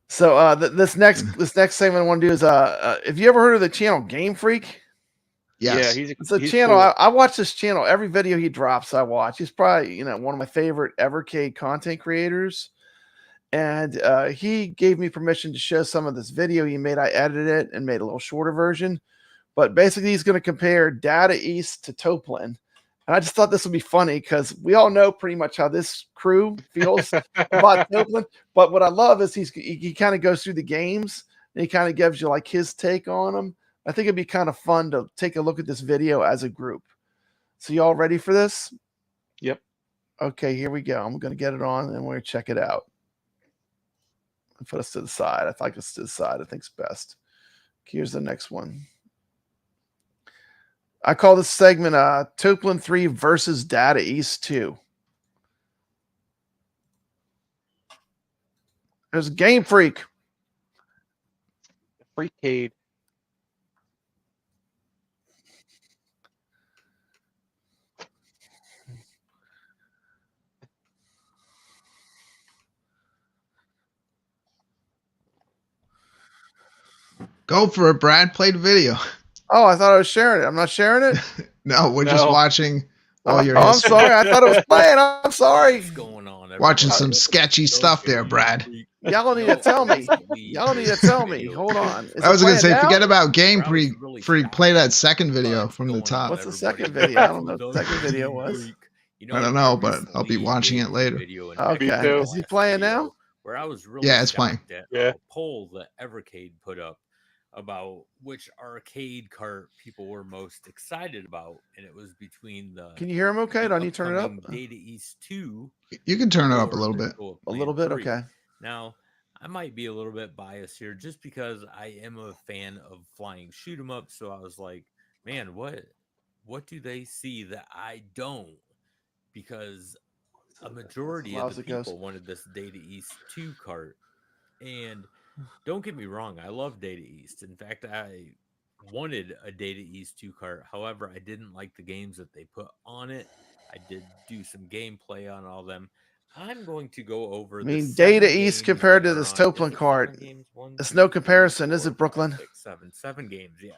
[SPEAKER 2] So this next segment I want to do is have you ever heard of the channel Game Freak?
[SPEAKER 1] Yes.
[SPEAKER 3] Yeah,
[SPEAKER 2] it's a channel. Cool. I watch this channel. Every video he drops, I watch. He's probably one of my favorite Evercade content creators. And he gave me permission to show some of this video he made. I edited it and made a little shorter version. But basically, he's going to compare Data East to Toplin. And I just thought this would be funny because we all know pretty much how this crew feels about Toplin. But what I love is he kind of goes through the games and he kind of gives you his take on them. I think it'd be kind of fun to take a look at this video as a group. So y'all ready for this?
[SPEAKER 3] Yep.
[SPEAKER 2] Okay, here we go. I'm going to get it on and we're going to check it out. Put us to the side. I like us to the side. I think it's best. Here's the next one. I call this segment Toplin 3 versus Data East 2. There's Game Freak.
[SPEAKER 3] Freakade.
[SPEAKER 1] Go for it, Brad. Play the video.
[SPEAKER 2] Oh, I thought I was sharing it. I'm not sharing it.
[SPEAKER 1] No, we're just
[SPEAKER 3] No.
[SPEAKER 1] watching all your
[SPEAKER 2] I'm
[SPEAKER 1] history.
[SPEAKER 2] sorry. I thought it was playing. I'm sorry.
[SPEAKER 5] What's going on?
[SPEAKER 1] Watching
[SPEAKER 5] everybody?
[SPEAKER 1] some sketchy stuff there, Brad.
[SPEAKER 2] Y'all need to tell me. Y'all need to tell me. Hold on. Is
[SPEAKER 1] I was
[SPEAKER 2] it
[SPEAKER 1] gonna
[SPEAKER 2] playing
[SPEAKER 1] say,
[SPEAKER 2] now?
[SPEAKER 1] forget about Game
[SPEAKER 5] I was
[SPEAKER 1] Freak.
[SPEAKER 5] really
[SPEAKER 1] Freak.
[SPEAKER 5] shocked.
[SPEAKER 1] Play that second video
[SPEAKER 5] What's
[SPEAKER 1] from the
[SPEAKER 5] going
[SPEAKER 1] top.
[SPEAKER 5] on,
[SPEAKER 2] What's the
[SPEAKER 5] everybody?
[SPEAKER 2] second video? I don't know what the
[SPEAKER 5] Those
[SPEAKER 2] second
[SPEAKER 5] of
[SPEAKER 2] video
[SPEAKER 5] you
[SPEAKER 2] was.
[SPEAKER 5] freak, you
[SPEAKER 1] I don't know, but
[SPEAKER 5] recently
[SPEAKER 1] I'll be watching
[SPEAKER 5] made
[SPEAKER 1] it
[SPEAKER 5] a
[SPEAKER 1] later.
[SPEAKER 5] video and
[SPEAKER 2] Okay.
[SPEAKER 3] Me too.
[SPEAKER 2] Is he playing now?
[SPEAKER 5] Where I was really
[SPEAKER 1] Yeah, it's playing.
[SPEAKER 5] shocked at
[SPEAKER 3] Yeah.
[SPEAKER 5] a poll that Evercade put up about which arcade cart people were most excited about, and it was between the
[SPEAKER 2] Can you hear him okay? Do I need to turn it up?
[SPEAKER 5] upcoming Data East 2
[SPEAKER 1] You can turn it up a
[SPEAKER 5] or
[SPEAKER 1] little bit.
[SPEAKER 5] Physical
[SPEAKER 2] A little bit?
[SPEAKER 5] Plan 3.
[SPEAKER 2] Okay.
[SPEAKER 5] Now, I might be a little bit biased here just because I am a fan of flying shoot 'em up. So I was like, man, what do they see that I don't? Because a majority of the people wanted this Data East 2 cart. And don't get me wrong, I love Data East. In fact, I wanted a Data East 2 cart. However, I didn't like the games that they put on it. I did do some gameplay on all them. I'm going to go over.
[SPEAKER 2] I mean,
[SPEAKER 5] the
[SPEAKER 2] Data
[SPEAKER 5] 7
[SPEAKER 2] East
[SPEAKER 5] games
[SPEAKER 2] compared
[SPEAKER 5] that
[SPEAKER 2] to
[SPEAKER 5] are
[SPEAKER 2] this
[SPEAKER 5] on-
[SPEAKER 2] Toplin
[SPEAKER 5] is it
[SPEAKER 2] cart,
[SPEAKER 5] 7 games? One,
[SPEAKER 2] it's
[SPEAKER 5] 2,
[SPEAKER 2] no
[SPEAKER 5] 3,
[SPEAKER 2] comparison, is
[SPEAKER 5] 4,
[SPEAKER 2] it, Brooklyn?
[SPEAKER 5] 5, 6, 7. 7 games, yeah.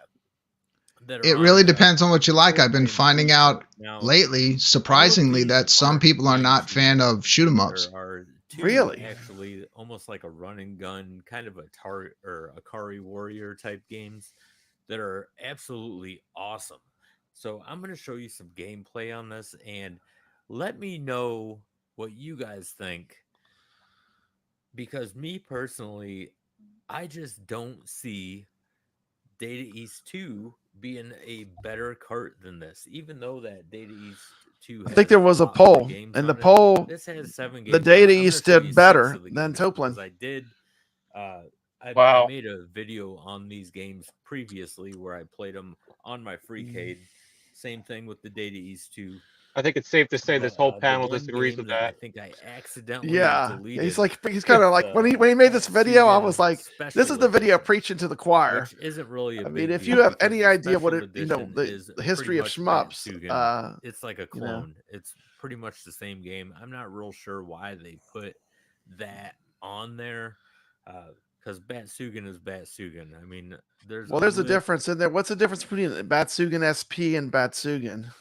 [SPEAKER 5] that are
[SPEAKER 1] It
[SPEAKER 5] on
[SPEAKER 1] really
[SPEAKER 5] the
[SPEAKER 1] depends on what you like. I've been
[SPEAKER 5] Open
[SPEAKER 1] finding
[SPEAKER 5] Free
[SPEAKER 1] out
[SPEAKER 5] now.
[SPEAKER 1] lately, surprisingly,
[SPEAKER 5] these
[SPEAKER 1] that some
[SPEAKER 5] are
[SPEAKER 1] people are
[SPEAKER 5] flying
[SPEAKER 1] not fan
[SPEAKER 5] shooters.
[SPEAKER 1] of shoot 'em ups.
[SPEAKER 5] There are two
[SPEAKER 2] Really?
[SPEAKER 5] actually almost like a run and gun kind of a Akari Warrior type games that are absolutely awesome. So I'm going to show you some gameplay on this and let me know what you guys think, because me personally, I just don't see Data East 2 being a better cart than this, even though that Data East 2
[SPEAKER 2] I think there was a
[SPEAKER 5] lot more
[SPEAKER 2] poll,
[SPEAKER 5] games
[SPEAKER 2] and the
[SPEAKER 5] on it.
[SPEAKER 2] poll,
[SPEAKER 5] This has 7 games.
[SPEAKER 2] the
[SPEAKER 5] on
[SPEAKER 2] Data
[SPEAKER 5] it. I'm gonna
[SPEAKER 2] East
[SPEAKER 5] show you
[SPEAKER 2] did
[SPEAKER 5] 6
[SPEAKER 2] better
[SPEAKER 5] of the
[SPEAKER 2] than
[SPEAKER 5] games
[SPEAKER 2] Toplin.
[SPEAKER 5] because I did. I
[SPEAKER 3] Wow.
[SPEAKER 5] made a video on these games previously where I played them on my Freecade. Same thing with the Data East 2.
[SPEAKER 3] I think it's safe to say this
[SPEAKER 5] But,
[SPEAKER 3] whole
[SPEAKER 5] the
[SPEAKER 3] panel
[SPEAKER 5] one
[SPEAKER 3] disagrees
[SPEAKER 5] game
[SPEAKER 3] with
[SPEAKER 5] that I
[SPEAKER 3] that.
[SPEAKER 5] think I accidentally
[SPEAKER 2] Yeah,
[SPEAKER 5] deleted.
[SPEAKER 2] he's kind of like when he made this video, I was like, this is the video
[SPEAKER 5] Special
[SPEAKER 2] preaching to the choir.
[SPEAKER 5] which isn't really a
[SPEAKER 2] I
[SPEAKER 5] big
[SPEAKER 2] mean, if
[SPEAKER 5] deal
[SPEAKER 2] you have
[SPEAKER 5] because
[SPEAKER 2] any
[SPEAKER 5] the
[SPEAKER 2] idea what
[SPEAKER 5] special
[SPEAKER 2] it, you know,
[SPEAKER 5] edition
[SPEAKER 2] the
[SPEAKER 5] is
[SPEAKER 2] history of
[SPEAKER 5] pretty
[SPEAKER 2] shmups,
[SPEAKER 5] much Batsugan. It's like a
[SPEAKER 2] you know.
[SPEAKER 5] clone. It's pretty much the same game. I'm not real sure why they put that on there, because Batsugan is Batsugan. I mean, there's
[SPEAKER 2] Well, there's a difference in there. What's the difference between Batsugan SP and Batsugan?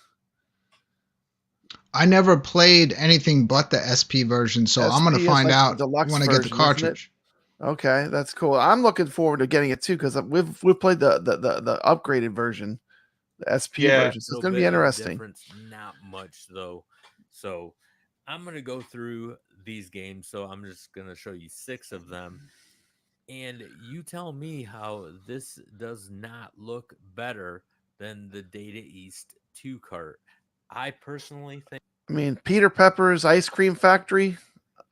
[SPEAKER 1] I never played anything but the SP version, so I'm
[SPEAKER 2] SP
[SPEAKER 1] gonna
[SPEAKER 2] is
[SPEAKER 1] find
[SPEAKER 2] like the
[SPEAKER 1] out
[SPEAKER 2] deluxe
[SPEAKER 1] when I get the
[SPEAKER 2] version, isn't it?
[SPEAKER 1] cartridge.
[SPEAKER 2] Okay, that's cool. I'm looking forward to getting it too because we've played the upgraded version, the SP
[SPEAKER 3] Yeah.
[SPEAKER 2] version. So it's
[SPEAKER 5] little
[SPEAKER 2] going to
[SPEAKER 5] bit
[SPEAKER 2] be
[SPEAKER 5] of
[SPEAKER 2] interesting.
[SPEAKER 5] difference, not much though. So I'm gonna go through these games. So I'm just gonna show you 6 of them, and you tell me how this does not look better than the Data East 2 cart. I personally think.
[SPEAKER 2] I mean, Peter Pepper's Ice Cream Factory.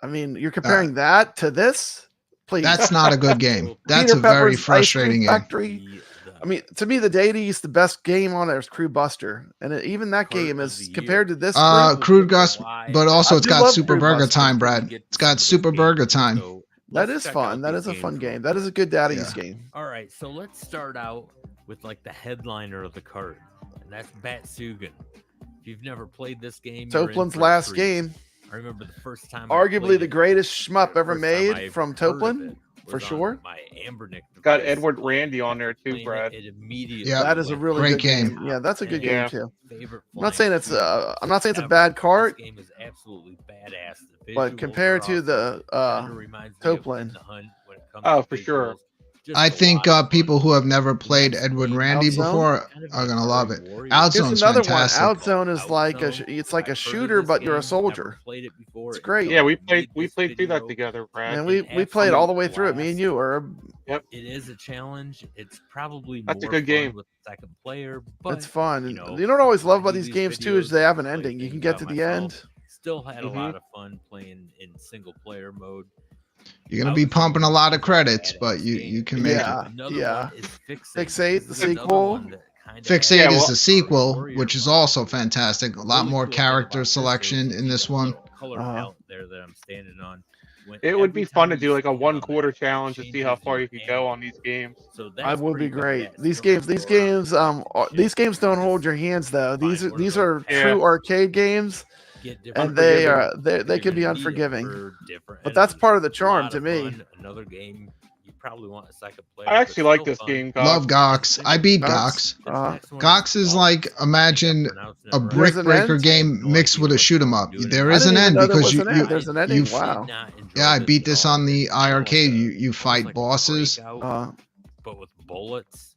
[SPEAKER 2] I mean, you're comparing that to this? Please.
[SPEAKER 1] That's not a good game. That's
[SPEAKER 2] Peter
[SPEAKER 1] a very
[SPEAKER 2] Pepper's Ice
[SPEAKER 1] frustrating
[SPEAKER 2] Cream
[SPEAKER 1] game.
[SPEAKER 2] Factory. I mean, to me, the Data East, the best game on there is Crew Buster, and even that
[SPEAKER 5] Cart
[SPEAKER 2] game
[SPEAKER 5] of
[SPEAKER 2] is
[SPEAKER 5] the
[SPEAKER 2] compared to
[SPEAKER 5] year.
[SPEAKER 2] this.
[SPEAKER 1] Crude Gus, but also
[SPEAKER 2] I
[SPEAKER 1] it's
[SPEAKER 2] do
[SPEAKER 1] got
[SPEAKER 2] love
[SPEAKER 1] Super
[SPEAKER 2] Crude
[SPEAKER 1] Burger
[SPEAKER 2] Buster.
[SPEAKER 1] Time, Brad. It's got Super Burger Time.
[SPEAKER 5] So
[SPEAKER 2] That
[SPEAKER 5] let's
[SPEAKER 2] is
[SPEAKER 5] check
[SPEAKER 2] fun.
[SPEAKER 5] out
[SPEAKER 2] That
[SPEAKER 5] these
[SPEAKER 2] is a fun
[SPEAKER 5] games
[SPEAKER 2] game.
[SPEAKER 5] real
[SPEAKER 2] That is a
[SPEAKER 5] quick.
[SPEAKER 2] good Data
[SPEAKER 1] Yeah.
[SPEAKER 2] East game.
[SPEAKER 5] All right, so let's start out with like the headliner of the cart, and that's Batsugan. If you've never played this game, you're in
[SPEAKER 2] Toplin's
[SPEAKER 5] for a
[SPEAKER 2] last
[SPEAKER 5] treat.
[SPEAKER 2] game.
[SPEAKER 5] I remember the first time I
[SPEAKER 2] Arguably
[SPEAKER 5] played
[SPEAKER 2] the
[SPEAKER 5] it,
[SPEAKER 2] greatest shmup
[SPEAKER 5] the
[SPEAKER 2] ever
[SPEAKER 5] first time I
[SPEAKER 2] made from
[SPEAKER 5] heard of
[SPEAKER 2] Toplin,
[SPEAKER 5] it
[SPEAKER 2] for
[SPEAKER 5] was on
[SPEAKER 2] sure.
[SPEAKER 5] My Ambernick
[SPEAKER 3] Got
[SPEAKER 5] device.
[SPEAKER 3] Edward Randy on there
[SPEAKER 5] After
[SPEAKER 3] too,
[SPEAKER 5] playing
[SPEAKER 3] Brad.
[SPEAKER 5] It immediately
[SPEAKER 1] Yeah.
[SPEAKER 2] That is a
[SPEAKER 5] went
[SPEAKER 2] really
[SPEAKER 1] Great
[SPEAKER 2] good game.
[SPEAKER 1] game.
[SPEAKER 2] Yeah, that's a good
[SPEAKER 3] Yeah.
[SPEAKER 2] game too.
[SPEAKER 5] Favorite
[SPEAKER 2] I'm not saying
[SPEAKER 5] flying
[SPEAKER 2] it's
[SPEAKER 5] shooter
[SPEAKER 2] I'm not saying it's a
[SPEAKER 5] ever.
[SPEAKER 2] bad cart,
[SPEAKER 5] This game is absolutely badass. The
[SPEAKER 2] but
[SPEAKER 5] visuals
[SPEAKER 2] compared
[SPEAKER 5] are
[SPEAKER 2] to
[SPEAKER 5] awesome.
[SPEAKER 2] the
[SPEAKER 5] Kinda reminds me of In
[SPEAKER 2] Toplin.
[SPEAKER 5] the Hunt when it comes
[SPEAKER 3] Oh,
[SPEAKER 5] to
[SPEAKER 3] for sure.
[SPEAKER 5] visuals. Just
[SPEAKER 1] I
[SPEAKER 5] a
[SPEAKER 1] think
[SPEAKER 5] lot of fun.
[SPEAKER 1] people who have never played
[SPEAKER 5] Next
[SPEAKER 1] Edward
[SPEAKER 5] game
[SPEAKER 1] Randy
[SPEAKER 2] Outzone?
[SPEAKER 1] before
[SPEAKER 5] kind of
[SPEAKER 1] are
[SPEAKER 5] an
[SPEAKER 1] gonna love it.
[SPEAKER 5] Atari Warrior
[SPEAKER 2] Here's
[SPEAKER 1] Outzone's
[SPEAKER 2] another one.
[SPEAKER 1] fantastic.
[SPEAKER 2] Outzone is like
[SPEAKER 5] Outzone.
[SPEAKER 2] it's like a
[SPEAKER 5] I've heard of
[SPEAKER 2] shooter,
[SPEAKER 5] this
[SPEAKER 2] but you're a
[SPEAKER 5] game,
[SPEAKER 2] soldier.
[SPEAKER 5] never played it before
[SPEAKER 2] It's great.
[SPEAKER 3] Yeah, we
[SPEAKER 5] until I
[SPEAKER 3] played
[SPEAKER 5] made this
[SPEAKER 3] through that
[SPEAKER 5] video.
[SPEAKER 3] together, Brad.
[SPEAKER 2] And
[SPEAKER 5] An
[SPEAKER 2] we played all the way
[SPEAKER 5] absolute
[SPEAKER 2] through it. Me and you, or
[SPEAKER 3] Yep.
[SPEAKER 5] It is a challenge. It's probably
[SPEAKER 3] That's a
[SPEAKER 5] more
[SPEAKER 3] good
[SPEAKER 5] fun
[SPEAKER 3] game.
[SPEAKER 5] with the second player, but
[SPEAKER 2] it's fun.
[SPEAKER 5] you know,
[SPEAKER 2] You don't always
[SPEAKER 5] when I
[SPEAKER 2] love about
[SPEAKER 5] do
[SPEAKER 2] these games too is
[SPEAKER 5] videos,
[SPEAKER 2] they have an
[SPEAKER 5] play
[SPEAKER 2] ending. You can
[SPEAKER 5] things
[SPEAKER 2] get
[SPEAKER 5] by
[SPEAKER 2] to the
[SPEAKER 5] myself.
[SPEAKER 2] end.
[SPEAKER 5] Still had a
[SPEAKER 3] Mhm.
[SPEAKER 5] lot of fun playing in single player mode.
[SPEAKER 1] You're gonna be
[SPEAKER 5] Outzone
[SPEAKER 1] pumping a lot of
[SPEAKER 5] is a
[SPEAKER 1] credits,
[SPEAKER 5] badass
[SPEAKER 1] but you
[SPEAKER 5] game.
[SPEAKER 1] can make it.
[SPEAKER 2] Yeah.
[SPEAKER 5] Another
[SPEAKER 2] yeah.
[SPEAKER 5] one is Fixate.
[SPEAKER 2] Fixate,
[SPEAKER 5] This
[SPEAKER 2] the
[SPEAKER 5] is another
[SPEAKER 2] sequel.
[SPEAKER 5] one that kinda
[SPEAKER 1] Fixate
[SPEAKER 3] Yeah,
[SPEAKER 1] is
[SPEAKER 3] well-
[SPEAKER 1] the sequel,
[SPEAKER 5] Warrior
[SPEAKER 1] which is
[SPEAKER 5] fun.
[SPEAKER 1] also fantastic. A lot
[SPEAKER 5] Really
[SPEAKER 1] more
[SPEAKER 5] cool thing about
[SPEAKER 1] character
[SPEAKER 5] this
[SPEAKER 1] selection
[SPEAKER 5] is
[SPEAKER 1] in
[SPEAKER 5] the
[SPEAKER 1] this one.
[SPEAKER 5] color
[SPEAKER 2] Uh-huh.
[SPEAKER 5] palette there that I'm standing on.
[SPEAKER 3] It would be fun to
[SPEAKER 5] time
[SPEAKER 3] do
[SPEAKER 5] you
[SPEAKER 3] like a
[SPEAKER 5] see
[SPEAKER 3] 1
[SPEAKER 5] how that
[SPEAKER 3] quarter challenge to see how
[SPEAKER 5] changes
[SPEAKER 3] far
[SPEAKER 5] your
[SPEAKER 3] you could go on
[SPEAKER 5] animal.
[SPEAKER 3] these games.
[SPEAKER 5] So
[SPEAKER 2] I
[SPEAKER 5] that's
[SPEAKER 2] would be
[SPEAKER 5] pretty
[SPEAKER 2] great.
[SPEAKER 5] badass.
[SPEAKER 2] These
[SPEAKER 5] You don't
[SPEAKER 2] games,
[SPEAKER 5] have to go around and shit.
[SPEAKER 2] these games don't
[SPEAKER 5] You
[SPEAKER 2] hold
[SPEAKER 5] just
[SPEAKER 2] your hands though. These
[SPEAKER 5] find one of
[SPEAKER 2] these
[SPEAKER 5] those
[SPEAKER 2] are
[SPEAKER 5] packs,
[SPEAKER 2] true arcade games,
[SPEAKER 5] get different
[SPEAKER 2] and they
[SPEAKER 3] Unforgiving.
[SPEAKER 2] are they
[SPEAKER 5] you're
[SPEAKER 2] can be
[SPEAKER 5] gonna need it
[SPEAKER 2] unforgiving.
[SPEAKER 5] for different
[SPEAKER 2] But that's
[SPEAKER 5] enemies.
[SPEAKER 2] part of the
[SPEAKER 5] A
[SPEAKER 2] charm
[SPEAKER 5] lot
[SPEAKER 2] to
[SPEAKER 5] of
[SPEAKER 2] me.
[SPEAKER 5] fun. Another game you probably want a second player.
[SPEAKER 3] I
[SPEAKER 5] but
[SPEAKER 3] actually like
[SPEAKER 5] still
[SPEAKER 3] this
[SPEAKER 5] fun.
[SPEAKER 3] game,
[SPEAKER 1] Love
[SPEAKER 3] God.
[SPEAKER 1] Gox. I beat
[SPEAKER 2] Gox.
[SPEAKER 1] Gox.
[SPEAKER 5] The
[SPEAKER 2] Uh,
[SPEAKER 5] next one
[SPEAKER 1] Gox is
[SPEAKER 5] Gox.
[SPEAKER 1] like,
[SPEAKER 5] I think I'm
[SPEAKER 1] imagine
[SPEAKER 5] pronouncing it
[SPEAKER 1] a
[SPEAKER 5] right.
[SPEAKER 1] brick
[SPEAKER 2] There's an
[SPEAKER 1] breaker
[SPEAKER 2] end?
[SPEAKER 1] game
[SPEAKER 5] No
[SPEAKER 1] mixed
[SPEAKER 5] idea
[SPEAKER 1] with a
[SPEAKER 5] what
[SPEAKER 1] shoot 'em
[SPEAKER 5] I'm
[SPEAKER 1] up.
[SPEAKER 5] doing
[SPEAKER 1] There
[SPEAKER 5] it.
[SPEAKER 1] is
[SPEAKER 2] I
[SPEAKER 1] an
[SPEAKER 2] didn't even
[SPEAKER 1] end
[SPEAKER 2] know there
[SPEAKER 1] because
[SPEAKER 2] was an end. There's an ending.
[SPEAKER 1] you
[SPEAKER 2] Wow.
[SPEAKER 5] Not enjoy
[SPEAKER 1] yeah, I
[SPEAKER 5] this
[SPEAKER 1] beat
[SPEAKER 5] at
[SPEAKER 1] this
[SPEAKER 5] all.
[SPEAKER 1] on the
[SPEAKER 5] It's kinda
[SPEAKER 1] arcade.
[SPEAKER 5] like a-
[SPEAKER 1] You
[SPEAKER 5] almost
[SPEAKER 1] fight
[SPEAKER 5] like a
[SPEAKER 1] bosses.
[SPEAKER 5] Breakout, but with bullets,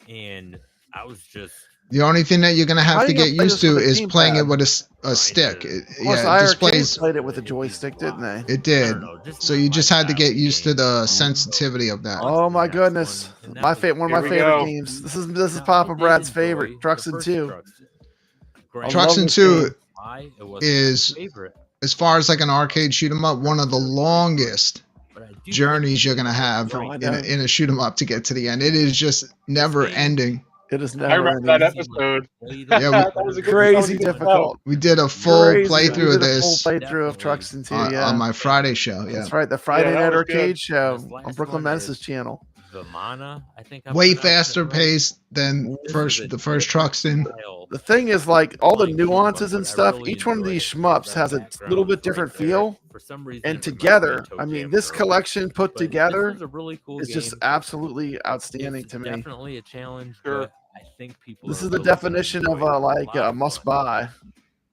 [SPEAKER 5] and I was just
[SPEAKER 1] The only thing that you're gonna
[SPEAKER 2] How
[SPEAKER 1] have
[SPEAKER 2] you
[SPEAKER 1] to
[SPEAKER 2] gonna
[SPEAKER 1] get
[SPEAKER 2] play
[SPEAKER 1] used
[SPEAKER 2] this with
[SPEAKER 1] to
[SPEAKER 2] a
[SPEAKER 1] is playing it
[SPEAKER 2] gamepad?
[SPEAKER 1] with a
[SPEAKER 5] trying
[SPEAKER 1] stick.
[SPEAKER 5] to.
[SPEAKER 2] Of course,
[SPEAKER 1] Yeah, it
[SPEAKER 2] IRK
[SPEAKER 1] displays.
[SPEAKER 2] played it with a
[SPEAKER 5] It'd be
[SPEAKER 2] joystick, didn't
[SPEAKER 5] wild.
[SPEAKER 2] they?
[SPEAKER 1] It
[SPEAKER 5] I
[SPEAKER 1] did.
[SPEAKER 5] don't know, just
[SPEAKER 1] So
[SPEAKER 5] not
[SPEAKER 1] you
[SPEAKER 5] my
[SPEAKER 1] just had to
[SPEAKER 5] style
[SPEAKER 1] get
[SPEAKER 5] of
[SPEAKER 1] used to
[SPEAKER 5] game.
[SPEAKER 1] the
[SPEAKER 5] So
[SPEAKER 1] sensitivity of that.
[SPEAKER 5] on
[SPEAKER 2] Oh
[SPEAKER 5] to the
[SPEAKER 2] my
[SPEAKER 5] next
[SPEAKER 2] goodness.
[SPEAKER 5] one, and that
[SPEAKER 2] My
[SPEAKER 5] was
[SPEAKER 2] one of
[SPEAKER 3] Here
[SPEAKER 2] my
[SPEAKER 3] we
[SPEAKER 2] favorite
[SPEAKER 3] go.
[SPEAKER 2] games. This is
[SPEAKER 5] now,
[SPEAKER 2] Papa
[SPEAKER 5] I did
[SPEAKER 2] Brad's
[SPEAKER 5] enjoy
[SPEAKER 2] favorite.
[SPEAKER 5] the
[SPEAKER 2] Truxton
[SPEAKER 5] first
[SPEAKER 2] 2.
[SPEAKER 5] Truxton.
[SPEAKER 2] I
[SPEAKER 5] Granted,
[SPEAKER 2] love
[SPEAKER 1] Truxton
[SPEAKER 2] this
[SPEAKER 1] 2
[SPEAKER 2] game.
[SPEAKER 5] why it wasn't
[SPEAKER 1] is,
[SPEAKER 5] my favorite,
[SPEAKER 1] as far as like an arcade shoot 'em up, one of the longest
[SPEAKER 5] but I do
[SPEAKER 1] journeys
[SPEAKER 5] think
[SPEAKER 1] you're gonna have
[SPEAKER 2] No, I
[SPEAKER 1] in
[SPEAKER 2] know.
[SPEAKER 1] a shoot 'em up to get to the end. It is just
[SPEAKER 5] this
[SPEAKER 1] never
[SPEAKER 5] game.
[SPEAKER 1] ending.
[SPEAKER 2] It is
[SPEAKER 3] I
[SPEAKER 2] never
[SPEAKER 3] remember that
[SPEAKER 2] ending.
[SPEAKER 3] episode.
[SPEAKER 1] Yeah,
[SPEAKER 3] that was a good
[SPEAKER 2] Crazy
[SPEAKER 3] show.
[SPEAKER 2] difficult.
[SPEAKER 1] We did a full
[SPEAKER 2] Crazy. We
[SPEAKER 1] playthrough of
[SPEAKER 2] did a full
[SPEAKER 1] this
[SPEAKER 2] playthrough of
[SPEAKER 5] Definitely.
[SPEAKER 2] Truxton 2,
[SPEAKER 1] on
[SPEAKER 2] yeah.
[SPEAKER 1] my Friday show. Yeah,
[SPEAKER 2] That's right. The Friday
[SPEAKER 3] that
[SPEAKER 2] Night
[SPEAKER 3] was good.
[SPEAKER 2] Arcade Show
[SPEAKER 5] This
[SPEAKER 2] on
[SPEAKER 5] last
[SPEAKER 2] Brooklyn
[SPEAKER 5] one
[SPEAKER 2] Menace's
[SPEAKER 5] is
[SPEAKER 2] channel.
[SPEAKER 5] Vimana, I think I'm
[SPEAKER 1] way
[SPEAKER 5] pronouncing it
[SPEAKER 1] faster
[SPEAKER 5] right.
[SPEAKER 1] paced than
[SPEAKER 5] This is
[SPEAKER 1] first
[SPEAKER 5] a
[SPEAKER 1] the first
[SPEAKER 5] different
[SPEAKER 1] Truxton.
[SPEAKER 5] style
[SPEAKER 2] The thing is, like, all the
[SPEAKER 5] flying shoot 'em up,
[SPEAKER 2] nuances and
[SPEAKER 5] but I
[SPEAKER 2] stuff,
[SPEAKER 5] really
[SPEAKER 2] each one of
[SPEAKER 5] enjoyed
[SPEAKER 2] these
[SPEAKER 5] it.
[SPEAKER 2] shmups
[SPEAKER 5] That
[SPEAKER 2] has a
[SPEAKER 5] background
[SPEAKER 2] little bit
[SPEAKER 5] right
[SPEAKER 2] different
[SPEAKER 5] there,
[SPEAKER 2] feel.
[SPEAKER 5] for some reason,
[SPEAKER 2] And
[SPEAKER 5] it reminds me
[SPEAKER 2] together,
[SPEAKER 5] of Toe
[SPEAKER 2] I mean,
[SPEAKER 5] Jam
[SPEAKER 2] this
[SPEAKER 5] Earl.
[SPEAKER 2] collection put
[SPEAKER 5] But this
[SPEAKER 2] together
[SPEAKER 5] was a really cool
[SPEAKER 2] is just
[SPEAKER 5] game.
[SPEAKER 2] absolutely outstanding
[SPEAKER 5] It's
[SPEAKER 2] to me.
[SPEAKER 5] definitely a challenge,
[SPEAKER 3] Sure.
[SPEAKER 5] but I think people
[SPEAKER 2] This
[SPEAKER 5] are
[SPEAKER 2] is the
[SPEAKER 5] really gonna
[SPEAKER 2] definition of
[SPEAKER 5] enjoy it.
[SPEAKER 2] like
[SPEAKER 5] A lot
[SPEAKER 2] a
[SPEAKER 5] of
[SPEAKER 2] must
[SPEAKER 5] fun.
[SPEAKER 2] buy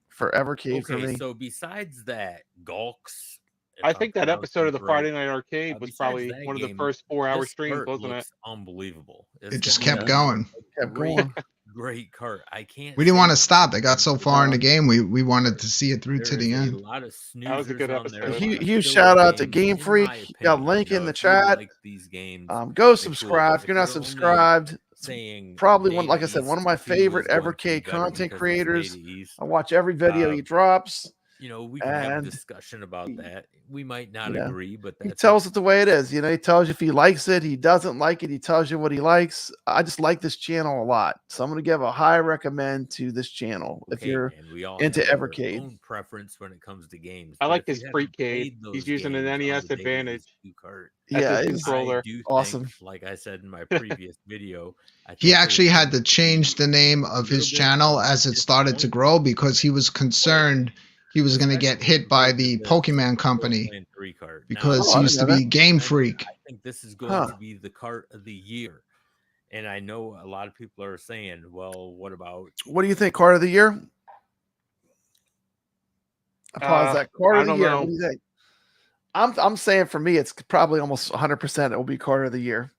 [SPEAKER 2] for Evercade for
[SPEAKER 5] Okay,
[SPEAKER 2] me.
[SPEAKER 5] so besides that, Gulks,
[SPEAKER 3] I
[SPEAKER 5] if I'm
[SPEAKER 3] think that episode
[SPEAKER 5] pronouncing
[SPEAKER 3] of the
[SPEAKER 5] it right,
[SPEAKER 3] Friday Night Arcade was
[SPEAKER 5] besides
[SPEAKER 3] probably
[SPEAKER 5] that
[SPEAKER 3] one of the
[SPEAKER 5] game,
[SPEAKER 3] first 4-hour
[SPEAKER 5] this
[SPEAKER 3] streams,
[SPEAKER 5] cart
[SPEAKER 3] wasn't it?
[SPEAKER 5] looks unbelievable.
[SPEAKER 1] It just
[SPEAKER 5] gonna
[SPEAKER 1] kept
[SPEAKER 5] be
[SPEAKER 1] going.
[SPEAKER 5] a
[SPEAKER 2] Kept
[SPEAKER 5] great,
[SPEAKER 2] going.
[SPEAKER 5] great cart. I can't.
[SPEAKER 1] We didn't
[SPEAKER 5] say
[SPEAKER 1] want to
[SPEAKER 5] much
[SPEAKER 1] stop. They got
[SPEAKER 5] about
[SPEAKER 1] so
[SPEAKER 5] it.
[SPEAKER 1] far in the game. We wanted to see it through to
[SPEAKER 5] There's
[SPEAKER 1] the
[SPEAKER 5] a
[SPEAKER 1] end.
[SPEAKER 5] lot of
[SPEAKER 3] That was a
[SPEAKER 5] snoozers
[SPEAKER 3] good
[SPEAKER 5] on there.
[SPEAKER 3] episode.
[SPEAKER 5] A
[SPEAKER 2] A
[SPEAKER 5] lot of
[SPEAKER 2] huge
[SPEAKER 5] filler
[SPEAKER 2] shout out to
[SPEAKER 5] games,
[SPEAKER 2] Game
[SPEAKER 5] in
[SPEAKER 2] Freak.
[SPEAKER 5] my
[SPEAKER 2] Got a
[SPEAKER 5] opinion.
[SPEAKER 2] link
[SPEAKER 5] You
[SPEAKER 2] in
[SPEAKER 5] know,
[SPEAKER 2] the
[SPEAKER 5] if you
[SPEAKER 2] chat.
[SPEAKER 5] like these games,
[SPEAKER 2] Go
[SPEAKER 5] they're cool,
[SPEAKER 2] subscribe
[SPEAKER 5] but
[SPEAKER 2] if
[SPEAKER 5] if
[SPEAKER 2] you're not
[SPEAKER 5] you're only
[SPEAKER 2] subscribed.
[SPEAKER 5] saying
[SPEAKER 2] Probably
[SPEAKER 5] Made
[SPEAKER 2] one, like I said, one of
[SPEAKER 5] East
[SPEAKER 2] my
[SPEAKER 5] 2
[SPEAKER 2] favorite
[SPEAKER 5] is going to be
[SPEAKER 2] Evercade
[SPEAKER 5] better
[SPEAKER 2] content
[SPEAKER 5] because it's
[SPEAKER 2] creators.
[SPEAKER 5] Made East.
[SPEAKER 2] I watch every video he drops,
[SPEAKER 5] You know, we can have a
[SPEAKER 2] and
[SPEAKER 5] discussion about that. We might not
[SPEAKER 2] you know,
[SPEAKER 5] agree, but
[SPEAKER 2] he
[SPEAKER 5] that's
[SPEAKER 2] tells it the way it is. You know, he tells you if he likes it, he doesn't like it. He tells you what he likes. I just like this channel a lot, so I'm going to give a high recommend to this channel if
[SPEAKER 5] okay,
[SPEAKER 2] you're
[SPEAKER 5] and we all
[SPEAKER 2] into
[SPEAKER 5] have our
[SPEAKER 2] Evercade.
[SPEAKER 5] own preference when it comes to games.
[SPEAKER 3] I
[SPEAKER 5] But
[SPEAKER 3] like
[SPEAKER 5] if
[SPEAKER 3] his
[SPEAKER 5] you
[SPEAKER 3] Freak
[SPEAKER 5] haven't
[SPEAKER 3] Cade.
[SPEAKER 5] played
[SPEAKER 3] He's
[SPEAKER 5] those
[SPEAKER 3] using an
[SPEAKER 5] games on
[SPEAKER 3] NES
[SPEAKER 5] the Daily
[SPEAKER 3] Advantage
[SPEAKER 5] East 2 cart,
[SPEAKER 3] as
[SPEAKER 2] Yeah,
[SPEAKER 3] his
[SPEAKER 2] it's
[SPEAKER 3] controller.
[SPEAKER 5] I do
[SPEAKER 2] awesome.
[SPEAKER 5] think, like I said in my previous video, I think
[SPEAKER 1] He
[SPEAKER 5] there's
[SPEAKER 1] actually had
[SPEAKER 5] going
[SPEAKER 1] to change the name
[SPEAKER 5] a
[SPEAKER 1] of
[SPEAKER 5] little
[SPEAKER 1] his
[SPEAKER 5] bit
[SPEAKER 1] channel
[SPEAKER 5] of
[SPEAKER 1] as it started to
[SPEAKER 5] disappointment
[SPEAKER 1] grow because he was concerned he was going to get
[SPEAKER 5] especially
[SPEAKER 1] hit by
[SPEAKER 5] compared to
[SPEAKER 1] the
[SPEAKER 5] this
[SPEAKER 1] Pokemon company
[SPEAKER 5] Portland 3 cart. Now,
[SPEAKER 1] because
[SPEAKER 2] Oh,
[SPEAKER 1] he
[SPEAKER 2] I
[SPEAKER 1] used
[SPEAKER 2] didn't
[SPEAKER 1] to
[SPEAKER 2] know
[SPEAKER 1] be
[SPEAKER 2] that.
[SPEAKER 1] Game
[SPEAKER 5] I
[SPEAKER 1] Freak.
[SPEAKER 5] think this is going
[SPEAKER 2] Huh.
[SPEAKER 5] to be the cart of the year. And I know a lot of people are saying, well, what about
[SPEAKER 2] What do you think, card of the year? I pause that card
[SPEAKER 3] I
[SPEAKER 2] of the
[SPEAKER 3] don't
[SPEAKER 2] year.
[SPEAKER 3] know.
[SPEAKER 2] What do you think? I'm saying for me, it's probably almost 100%. It will be card of the year.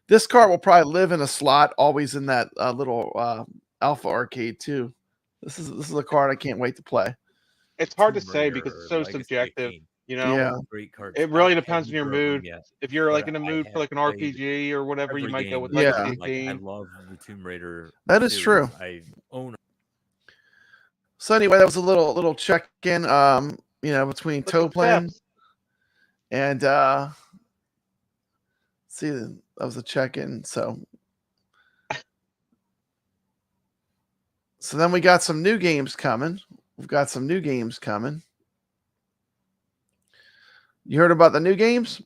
[SPEAKER 2] This card will probably live in a slot, always in that little Alpha Arcade too. This is a card I can't wait to play.
[SPEAKER 3] It's hard to
[SPEAKER 5] Tomb
[SPEAKER 3] say
[SPEAKER 5] Raider
[SPEAKER 3] because
[SPEAKER 5] or
[SPEAKER 3] it's so
[SPEAKER 5] Legacy of
[SPEAKER 3] subjective.
[SPEAKER 5] Kain?
[SPEAKER 3] You know,
[SPEAKER 2] Yeah.
[SPEAKER 5] Great carts.
[SPEAKER 3] it really
[SPEAKER 5] I
[SPEAKER 3] depends on your
[SPEAKER 5] neither of them
[SPEAKER 3] mood.
[SPEAKER 5] yet,
[SPEAKER 3] If you're like
[SPEAKER 5] but
[SPEAKER 3] in a
[SPEAKER 5] I
[SPEAKER 3] mood for
[SPEAKER 5] have
[SPEAKER 3] like an
[SPEAKER 5] played
[SPEAKER 3] RPG or whatever, you
[SPEAKER 5] every
[SPEAKER 3] might go
[SPEAKER 5] game
[SPEAKER 3] with
[SPEAKER 2] Yeah.
[SPEAKER 3] Legacy of
[SPEAKER 5] like I
[SPEAKER 3] Kain.
[SPEAKER 5] love the Tomb Raider.
[SPEAKER 2] That is
[SPEAKER 5] series.
[SPEAKER 2] true.
[SPEAKER 5] I own
[SPEAKER 2] So anyway, that was a little check in. Between
[SPEAKER 3] What's the
[SPEAKER 2] Toplin
[SPEAKER 3] steps?
[SPEAKER 2] and see, that was a check in. So then we got some new games coming. We've got some new games coming. You heard about the new games?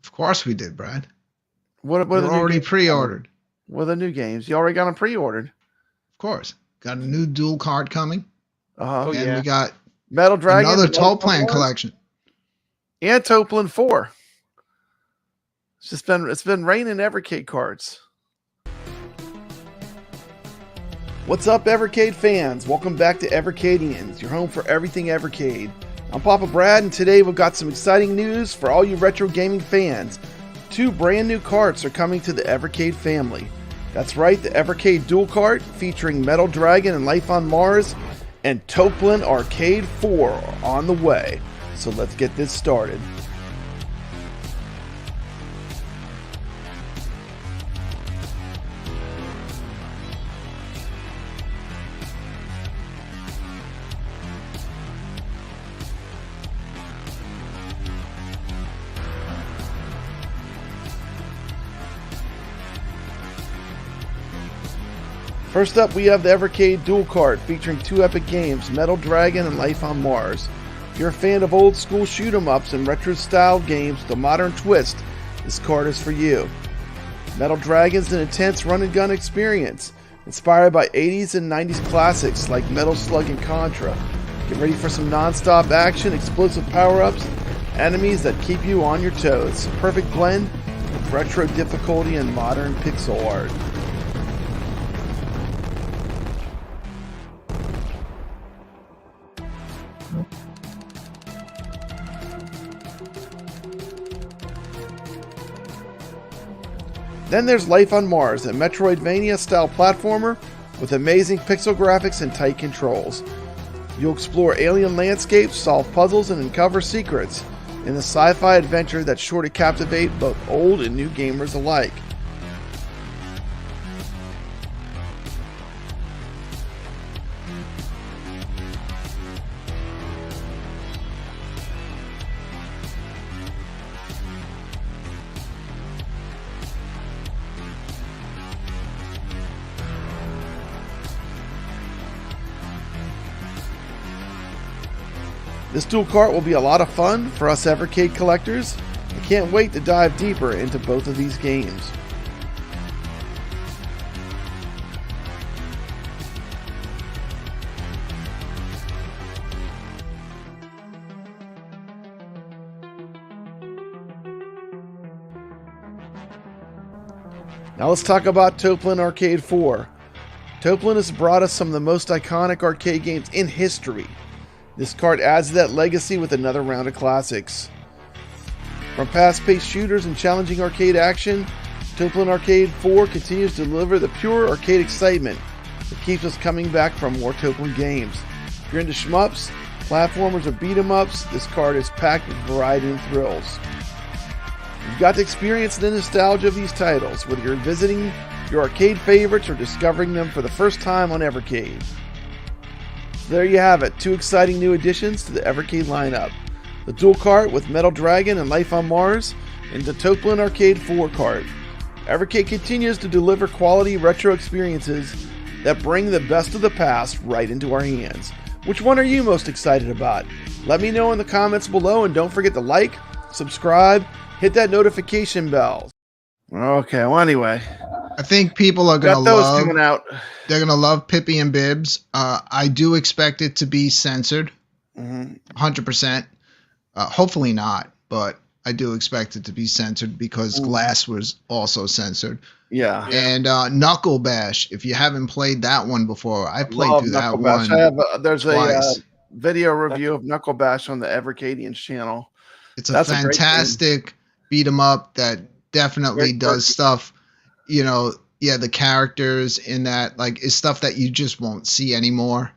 [SPEAKER 1] Of course we did, Brad.
[SPEAKER 2] What are
[SPEAKER 1] They're
[SPEAKER 2] the new
[SPEAKER 1] already
[SPEAKER 2] games?
[SPEAKER 1] pre-ordered.
[SPEAKER 2] What are the new games? You already got them pre-ordered.
[SPEAKER 1] Of course. Got a new dual card coming.
[SPEAKER 2] Uh-huh.
[SPEAKER 3] Oh,
[SPEAKER 1] And
[SPEAKER 3] yeah.
[SPEAKER 1] we got
[SPEAKER 2] Metal Dragon.
[SPEAKER 1] another
[SPEAKER 2] Metal
[SPEAKER 1] Toe Plan
[SPEAKER 2] Dragon,
[SPEAKER 1] collection.
[SPEAKER 2] and Toplin 4. It's been raining Evercade cards. What's up, Evercade fans? Welcome back to Evercadians, your home for everything Evercade. I'm Papa Brad, and today we've got some exciting news for all you retro gaming fans. 2 brand new carts are coming to the Evercade family. That's right, the Evercade Dual Cart featuring Metal Dragon and Life on Mars, and Toplin Arcade 4 are on the way. So let's get this started. First up, we have the Evercade Dual Cart featuring 2 epic games, Metal Dragon and Life on Mars. If you're a fan of old school shoot 'em ups and retro style games with a modern twist, this card is for you. Metal Dragon's an intense run and gun experience, inspired by 80s and 90s classics like Metal Slug and Contra. Get ready for some non-stop action, explosive power-ups, enemies that keep you on your toes. Perfect blend of retro difficulty and modern pixel art. Then there's Life on Mars, a Metroidvania-style platformer with amazing pixel graphics and tight controls. You'll explore alien landscapes, solve puzzles, and uncover secrets in a sci-fi adventure that's sure to captivate both old and new gamers alike. This dual cart will be a lot of fun for us Evercade collectors. I can't wait to dive deeper into both of these games. Now let's talk about Toplin Arcade 4. Toplin has brought us some of the most iconic arcade games in history. This card adds to that legacy with another round of classics. From fast-paced shooters and challenging arcade action, Toplin Arcade 4 continues to deliver the pure arcade excitement that keeps us coming back for more Toplin games. If you're into shmups, platformers, or beat-em-ups, this card is packed with variety and thrills. You've got to experience the nostalgia of these titles, whether you're visiting your arcade favorites or discovering them for the first time on Evercade. There you have it, 2 exciting new additions to the Evercade lineup. The dual cart with Metal Dragon and Life on Mars, and the Toplin Arcade 4 cart. Evercade continues to deliver quality retro experiences that bring the best of the past right into our hands. Which one are you most excited about? Let me know in the comments below, and don't forget to like, subscribe, hit that notification bell. Okay, well anyway.
[SPEAKER 1] I think people are
[SPEAKER 2] Got
[SPEAKER 1] gonna
[SPEAKER 2] those
[SPEAKER 1] love.
[SPEAKER 2] coming out.
[SPEAKER 1] They're gonna love Pippi and Bibs. I do expect it to be censored, 100%. Hopefully not, but I do expect it to be censored because Glass was also censored.
[SPEAKER 2] Yeah.
[SPEAKER 1] And Knuckle Bash. If you haven't played that one before, I played
[SPEAKER 2] Love
[SPEAKER 1] through that
[SPEAKER 2] Knuckle Bash.
[SPEAKER 1] one.
[SPEAKER 2] There's
[SPEAKER 1] twice.
[SPEAKER 2] a video review of Knuckle Bash on the Evercadians channel.
[SPEAKER 1] It's a fantastic beat 'em up that definitely does stuff. You know, yeah, the characters in that like is stuff that you just won't see anymore.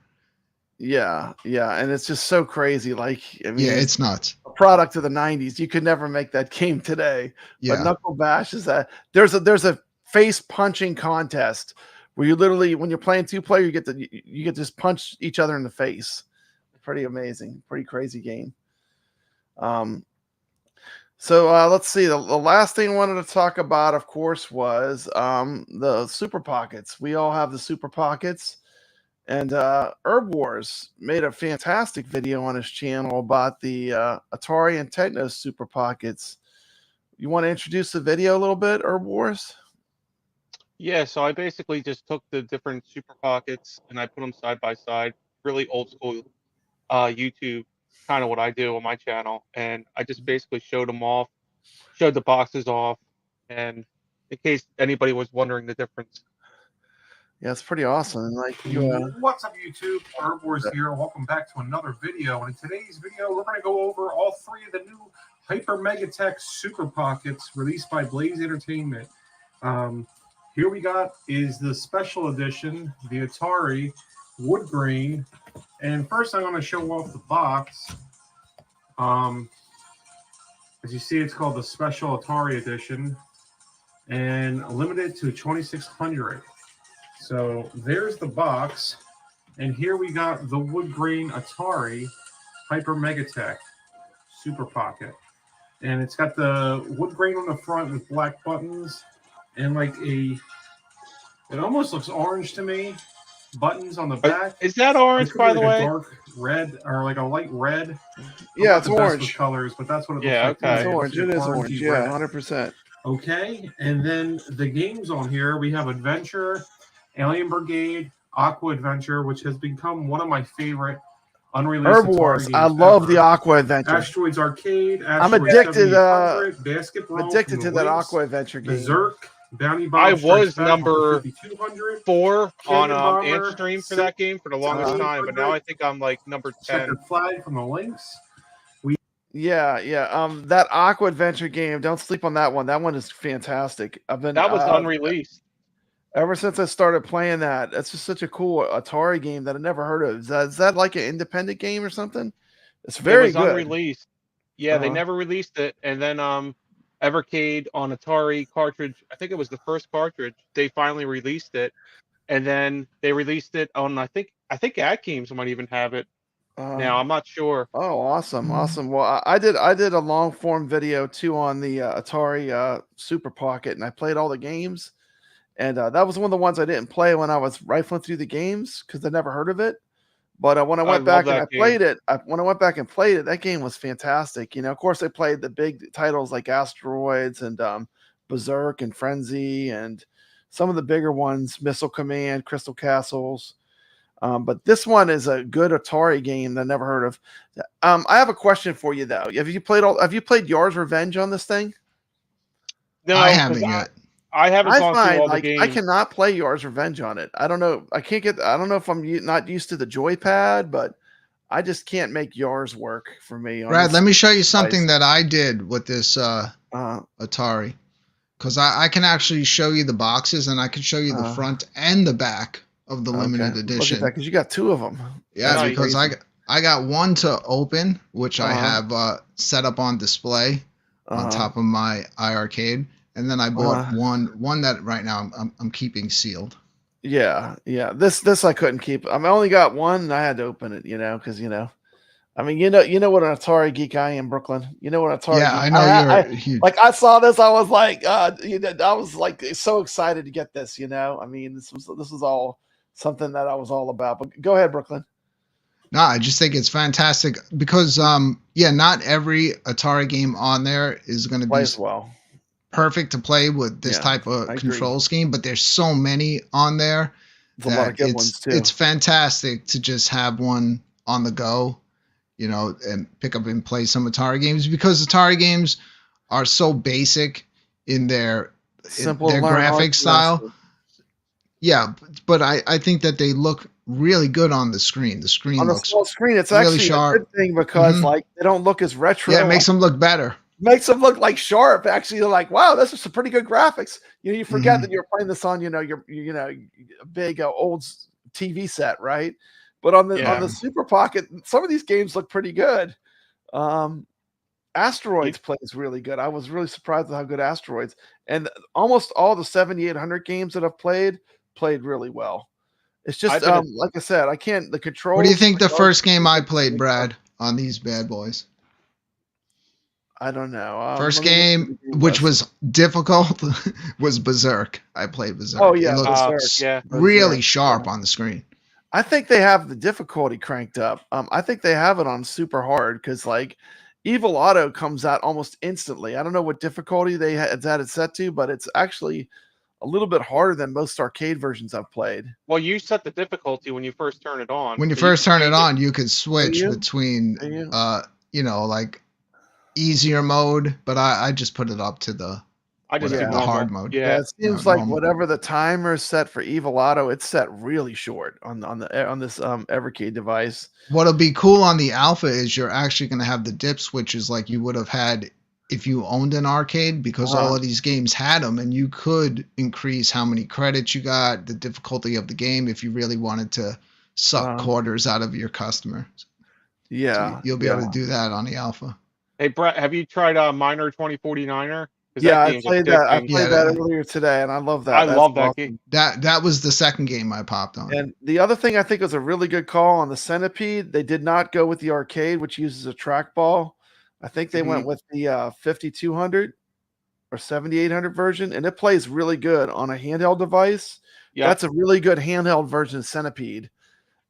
[SPEAKER 2] Yeah, and it's just so crazy. Like, I mean,
[SPEAKER 1] Yeah, it's nuts.
[SPEAKER 2] A product of the '90s. You could never make that game today.
[SPEAKER 1] Yeah.
[SPEAKER 2] But Knuckle Bash is that there's a face punching contest where you literally, when you're playing 2-player, you get to just punch each other in the face. Pretty amazing, pretty crazy game. So let's see. The last thing I wanted to talk about, of course, was the Super Pockets. We all have the Super Pockets, and Herb Wars made a fantastic video on his channel about the Atari and Techno Super Pockets. You want to introduce the video a little bit, Herb Wars?
[SPEAKER 3] Yeah, so I basically just took the different Super Pockets and I put them side by side, really old school YouTube, kind of what I do on my channel, and I just basically showed them off, showed the boxes off, and in case anybody was wondering the difference.
[SPEAKER 2] Yeah, it's pretty awesome. And like,
[SPEAKER 6] what's up, YouTube? Herb Wars here. Welcome back to another video. And in today's video, we're going to go over all 3 of the new Hyper Megatech Super Pockets released by Blaze Entertainment. Here we got is the special edition, the Atari wood grain. And first, I'm going to show off the box. As you see, it's called the Special Atari Edition and limited to 2,600. So there's the box. And here we got the wood grain Atari Hyper Megatech Super Pocket. And it's got the wood grain on the front with black buttons and like it almost looks orange to me. buttons on the back.
[SPEAKER 3] Is that orange,
[SPEAKER 6] It's gonna
[SPEAKER 3] by
[SPEAKER 6] be
[SPEAKER 3] the
[SPEAKER 6] like a
[SPEAKER 3] way?
[SPEAKER 6] dark red or like a light red.
[SPEAKER 2] Yeah,
[SPEAKER 6] I'm
[SPEAKER 2] it's
[SPEAKER 6] not the best with
[SPEAKER 2] orange.
[SPEAKER 6] colors, but that's what it looks
[SPEAKER 3] Yeah,
[SPEAKER 6] like. to
[SPEAKER 3] okay.
[SPEAKER 2] It's
[SPEAKER 6] me.
[SPEAKER 2] orange.
[SPEAKER 6] Looks
[SPEAKER 2] It
[SPEAKER 6] like
[SPEAKER 2] is orange.
[SPEAKER 6] orangey
[SPEAKER 2] Yeah,
[SPEAKER 6] red.
[SPEAKER 2] 100%.
[SPEAKER 6] Okay, and then the games on here, we have Adventure, Alien Brigade, Aqua Adventure, which has become one of my favorite unreleased
[SPEAKER 2] Herb
[SPEAKER 6] Atari
[SPEAKER 2] Wars.
[SPEAKER 6] games
[SPEAKER 2] I love
[SPEAKER 6] ever.
[SPEAKER 2] the Aqua Adventure.
[SPEAKER 6] Asteroids Arcade,
[SPEAKER 2] I'm
[SPEAKER 6] Asteroids
[SPEAKER 2] addicted.
[SPEAKER 6] 7800, Basketball,
[SPEAKER 2] Addicted to that Aqua Adventure game.
[SPEAKER 6] Berserk, Bounty
[SPEAKER 3] I
[SPEAKER 6] Bomb Strikes
[SPEAKER 3] was
[SPEAKER 6] Back
[SPEAKER 3] number
[SPEAKER 6] 5200,
[SPEAKER 3] 4 on
[SPEAKER 6] Cannon
[SPEAKER 3] Ant
[SPEAKER 6] Bomber,
[SPEAKER 3] Stream for that game for the longest time, but now I think I'm like number 10.
[SPEAKER 6] Checkered Flag from the Lynx.
[SPEAKER 2] Yeah. That Aqua Adventure game. Don't sleep on that one. That one is fantastic. I've been
[SPEAKER 3] That was unreleased.
[SPEAKER 2] ever since I started playing that. That's just such a cool Atari game that I never heard of. Is that like an independent game or something? It's very
[SPEAKER 3] It was
[SPEAKER 2] good.
[SPEAKER 3] unreleased. Yeah, they
[SPEAKER 2] Uh-huh.
[SPEAKER 3] never released it, and then Evercade on Atari cartridge. I think it was the first cartridge. They finally released it, and then they released it on. I think Ad Games might even have it now. I'm not sure.
[SPEAKER 2] Oh, awesome. Well, I did a long form video too on the Atari Super Pocket, and I played all the games. And that was one of the ones I didn't play when I was rifling through the games because I never heard of it. But when I went back and I played it, that game was fantastic. You know, of course, I played the big titles like Asteroids and Berserk and Frenzy and some of the bigger ones, Missile Command, Crystal Castles. But this one is a good Atari game that I never heard of. I have a question for you though. Have you played Yar's Revenge on this thing?
[SPEAKER 3] No,
[SPEAKER 1] I haven't yet.
[SPEAKER 3] I haven't gone through all the games.
[SPEAKER 2] I cannot play Yar's Revenge on it. I don't know. I don't know if I'm not used to the joypad, but I just can't make Yar's work for me.
[SPEAKER 1] Brad, let me show you something that I did with this Atari. Because I can actually show you the boxes, and I can show you the front and the back of the limited edition.
[SPEAKER 2] Because you got two of them.
[SPEAKER 1] Yeah,
[SPEAKER 3] That's
[SPEAKER 1] because I got one to open, which I have set up on display on top of my iArcade. And then I bought one that right now I'm keeping sealed.
[SPEAKER 2] Yeah. This I couldn't keep. I only got one, and I had to open it. Because I mean, you know what an Atari geek I am, Brooklyn. You know what an Atari.
[SPEAKER 1] Yeah,
[SPEAKER 2] geek.
[SPEAKER 1] I know you're huge.
[SPEAKER 2] Like I saw this, I was like, I was like so excited to get this. I mean, this was all something that I was all about. But go ahead, Brooklyn.
[SPEAKER 1] No, I just think it's fantastic because not every Atari game on there is going to be perfect to play with this type of control scheme, but there's so many on there
[SPEAKER 2] a lot of good ones too.
[SPEAKER 1] It's fantastic to just have one on the go, and pick up and play some Atari games, because Atari games are so basic in their graphic style. Yeah, but I think that they look really good on the screen. The screen
[SPEAKER 2] on
[SPEAKER 1] looks
[SPEAKER 2] small screen. It's
[SPEAKER 1] really
[SPEAKER 2] actually
[SPEAKER 1] sharp.
[SPEAKER 2] a good thing because like they don't look as retro.
[SPEAKER 1] Yeah, it makes them look better.
[SPEAKER 2] Makes them look like sharp. Actually, you're like, wow, this is some pretty good graphics. You forget that you're playing this on your big old TV set, right? But on the Super Pocket, some of these games look pretty good. Asteroids plays really good. I was really surprised at how good Asteroids, and almost all the 7800 games that I've played really well. It's just like I said, I can't the controls.
[SPEAKER 1] What do you think the first game I played, Brad, on these bad boys?
[SPEAKER 2] I don't know.
[SPEAKER 1] First game, which was difficult, was Berserk. I played Berserk.
[SPEAKER 2] Oh yeah,
[SPEAKER 1] it
[SPEAKER 2] Berserk,
[SPEAKER 1] really sharp on the screen.
[SPEAKER 2] I think they have the difficulty cranked up. I think they have it on super hard because like Evil Auto comes out almost instantly. I don't know what difficulty they had it set to, but it's actually a little bit harder than most arcade versions I've played.
[SPEAKER 3] Well, you set the difficulty when you first turn it on.
[SPEAKER 1] When you first turn it on, you could switch between, like easier mode, but I just put it up to the hard mode.
[SPEAKER 2] Yeah, it seems like whatever the timer is set for Evil Auto, it's set really short on this Evercade device.
[SPEAKER 1] What'll be cool on the Alpha is you're actually going to have the dip switches like you would have had if you owned an arcade, because all of these games had them, and you could increase how many credits you got, the difficulty of the game, if you really wanted to suck quarters out of your customer.
[SPEAKER 2] Yeah,
[SPEAKER 1] so you'll be able to do that on the Alpha.
[SPEAKER 3] Hey, Brett, have you tried Miner 2049er?
[SPEAKER 2] Yeah, I played that. I played that earlier today, and I love that.
[SPEAKER 3] I love that game.
[SPEAKER 1] That was the second game I popped on.
[SPEAKER 2] And the other thing I think was a really good call on the Centipede. They did not go with the arcade, which uses a trackball. I think they went with the 5200 or 7800 version, and it plays really good on a handheld device.
[SPEAKER 3] Yeah.
[SPEAKER 2] That's a really good handheld version of Centipede.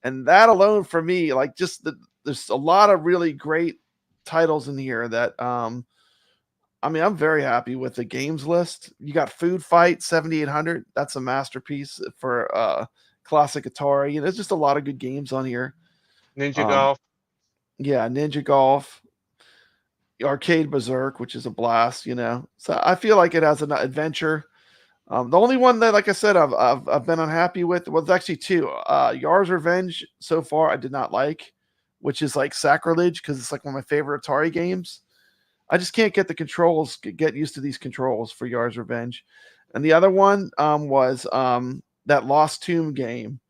[SPEAKER 2] And that alone for me, like there's a lot of really great titles in here that I mean, I'm very happy with the games list. You got Food Fight 7800. That's a masterpiece for classic Atari. And there's just a lot of good games on here.
[SPEAKER 3] Ninja Golf.
[SPEAKER 2] Yeah, Ninja Golf. Arcade Berserk, which is a blast, you know. So I feel like it has an adventure. The only one that, like I said, I've been unhappy with was actually two. Yar's Revenge so far I did not like, which is like sacrilege because it's like one of my favorite Atari games. I just can't get the controls, get used to these controls for Yar's Revenge. And the other one was that Lost Tomb game.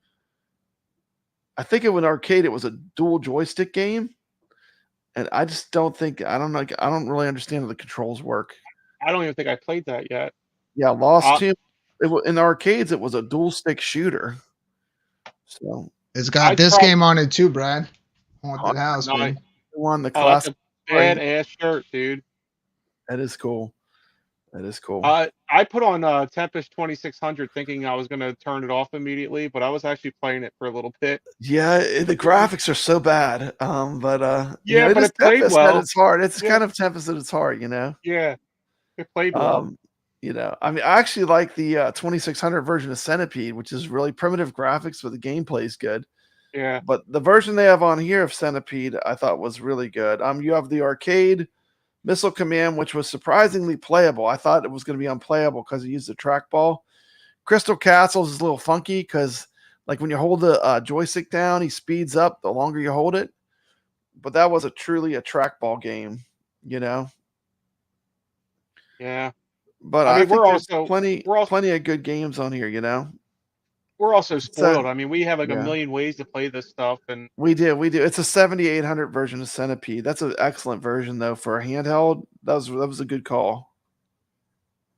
[SPEAKER 2] I think it was arcade. It was a dual joystick game. And I just don't think, I don't really understand how the controls work.
[SPEAKER 3] I don't even think I played that yet.
[SPEAKER 2] Yeah, Lost Tomb. In arcades, it was a dual stick shooter. So
[SPEAKER 1] it's got this game on it too, Brad. Haunted House, man.
[SPEAKER 2] One, the classic.
[SPEAKER 3] Badass shirt, dude.
[SPEAKER 2] That is cool. That is cool.
[SPEAKER 3] I put on Tempest 2600 thinking I was going to turn it off immediately, but I was actually playing it for a little bit.
[SPEAKER 2] Yeah, the graphics are so bad. But
[SPEAKER 3] yeah,
[SPEAKER 2] you know,
[SPEAKER 3] but it played well.
[SPEAKER 2] It's hard. It's kind of Tempest at its heart, you know.
[SPEAKER 3] Yeah, it played well.
[SPEAKER 2] You know, I mean, I actually like the 2600 version of Centipede, which is really primitive graphics, but the gameplay is good.
[SPEAKER 3] Yeah.
[SPEAKER 2] But the version they have on here of Centipede, I thought was really good. You have the arcade Missile Command, which was surprisingly playable. I thought it was going to be unplayable because it used a trackball. Crystal Castles is a little funky because, like, when you hold the joystick down, he speeds up the longer you hold it. But that was truly a trackball game, you know.
[SPEAKER 3] Yeah.
[SPEAKER 2] But I mean, we're also plenty of good games on here, you know.
[SPEAKER 3] We're also spoiled. I mean, we have like a million ways to play this stuff, and
[SPEAKER 2] we do. It's a 7800 version of Centipede. That's an excellent version, though, for a handheld. That was a good call.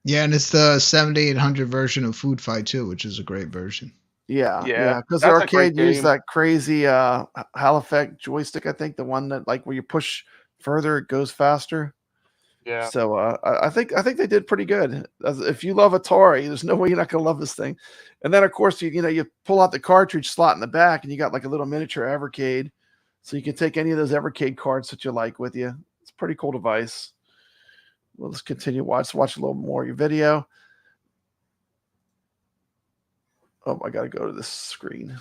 [SPEAKER 1] Yeah, and it's the 7800 version of Food Fight too, which is a great version.
[SPEAKER 2] Yeah. Because the arcade used that crazy Hall effect joystick. I think the one that, like, where you push further, it goes faster.
[SPEAKER 3] Yeah.
[SPEAKER 2] So I think they did pretty good. If you love Atari, there's no way you're not gonna love this thing. And then of course you pull out the cartridge slot in the back, and you got like a little miniature Evercade, so you can take any of those Evercade cards that you like with you. It's a pretty cool device. Well, let's continue. Watch a little more of your video. Oh, I got to go to this screen.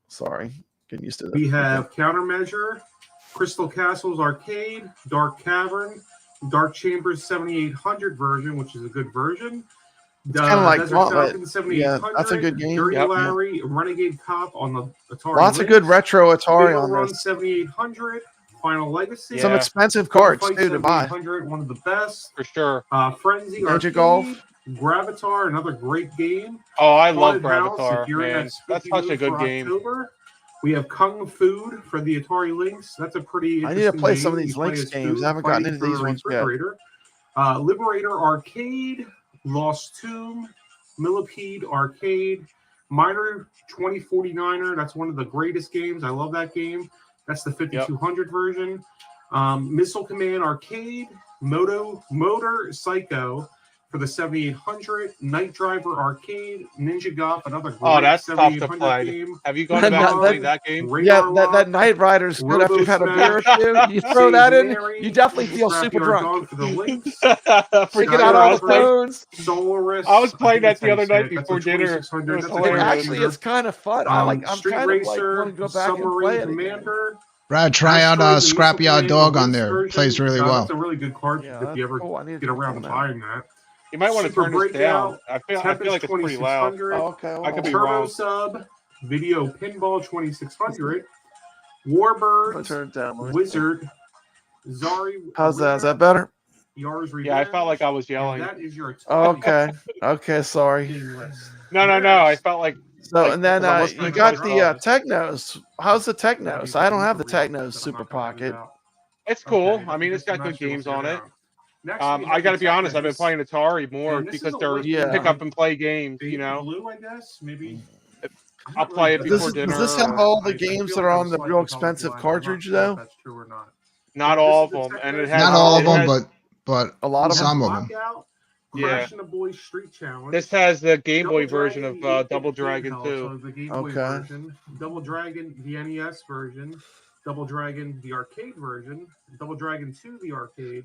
[SPEAKER 2] Sorry, getting used to that.
[SPEAKER 6] We have Countermeasure, Crystal Castles Arcade, Dark Cavern, Dark Chambers 7800 version, which is a good version.
[SPEAKER 2] It's kind of like
[SPEAKER 6] Gauntlet.
[SPEAKER 2] Yeah, that's a good game.
[SPEAKER 6] Dirty Larry, Renegade Cop on the Atari.
[SPEAKER 2] Lots of good retro Atari on
[SPEAKER 6] Run
[SPEAKER 2] this.
[SPEAKER 6] 7800, Final Legacy.
[SPEAKER 2] Some expensive cards too to buy.
[SPEAKER 6] One of the best
[SPEAKER 3] for sure.
[SPEAKER 6] Frenzy,
[SPEAKER 2] Ninja Golf,
[SPEAKER 6] Gravatar, another great game.
[SPEAKER 3] Oh, I love Gravatar, man. That's such a good game.
[SPEAKER 6] October. We have Kung Food for the Atari Lynx. That's a pretty.
[SPEAKER 2] I need to play some of these Lynx games. I haven't gotten into these ones yet.
[SPEAKER 6] Liberator Arcade, Lost Tomb, Millipede Arcade, Miner 2049er. That's one of the greatest games. I love that game. That's the 5200 version. Missile Command Arcade, Motor Psycho for the 7800, Night Driver Arcade, Ninja Golf, another great
[SPEAKER 3] that's tough to play.
[SPEAKER 6] game.
[SPEAKER 3] Have you gone back and played that game?
[SPEAKER 2] Yeah, that Night Rider's good after you've had a beer or two. You throw that in, you definitely feel super drunk.
[SPEAKER 6] For the Lynx,
[SPEAKER 2] freaking out all the phones.
[SPEAKER 6] Solaris.
[SPEAKER 3] I was playing that the other night before dinner.
[SPEAKER 2] It actually is kind of fun. I'm kind of like want to go back and play it
[SPEAKER 6] Commander.
[SPEAKER 1] Brad, try out Scrapyard Dog on there. Plays really well.
[SPEAKER 6] That's a really good card if you ever get around to buying that.
[SPEAKER 3] You might want to turn this down. I feel like it's pretty loud.
[SPEAKER 2] Okay,
[SPEAKER 3] I could be
[SPEAKER 6] Turbo
[SPEAKER 3] wrong.
[SPEAKER 6] Sub, Video Pinball 2600, Warbirds,
[SPEAKER 2] turn it down.
[SPEAKER 6] Wizard, Zari.
[SPEAKER 2] How's that? Is that better?
[SPEAKER 6] Yar's Revenge.
[SPEAKER 3] Yeah, I felt like I was yelling.
[SPEAKER 6] That is your
[SPEAKER 2] Okay, sorry.
[SPEAKER 3] No. I felt like.
[SPEAKER 2] So, and then you got the Technos. How's the Technos? I don't have the Technos Super Pocket.
[SPEAKER 3] It's cool. I mean, it's got good games on it. I got to be honest. I've been playing Atari more because they're pick up and play games. You know.
[SPEAKER 6] Blue, I guess maybe.
[SPEAKER 3] I'll play it before dinner.
[SPEAKER 2] Does this have all the games that are on the real expensive cartridge though?
[SPEAKER 6] That's true or not.
[SPEAKER 3] Not all of them, and it has
[SPEAKER 1] not all of them, but
[SPEAKER 2] a lot of
[SPEAKER 1] some of them.
[SPEAKER 3] Yeah.
[SPEAKER 6] Crash and the Boys Street Challenge.
[SPEAKER 3] This has the Game
[SPEAKER 6] Double
[SPEAKER 3] Boy version
[SPEAKER 6] Dragon,
[SPEAKER 3] of
[SPEAKER 6] the 8-bit
[SPEAKER 3] Double Dragon
[SPEAKER 6] handheld,
[SPEAKER 3] 2.
[SPEAKER 6] So the Game Boy
[SPEAKER 2] Okay.
[SPEAKER 6] version. Double Dragon, the NES version. Double Dragon, the arcade version. Double Dragon 2, the arcade.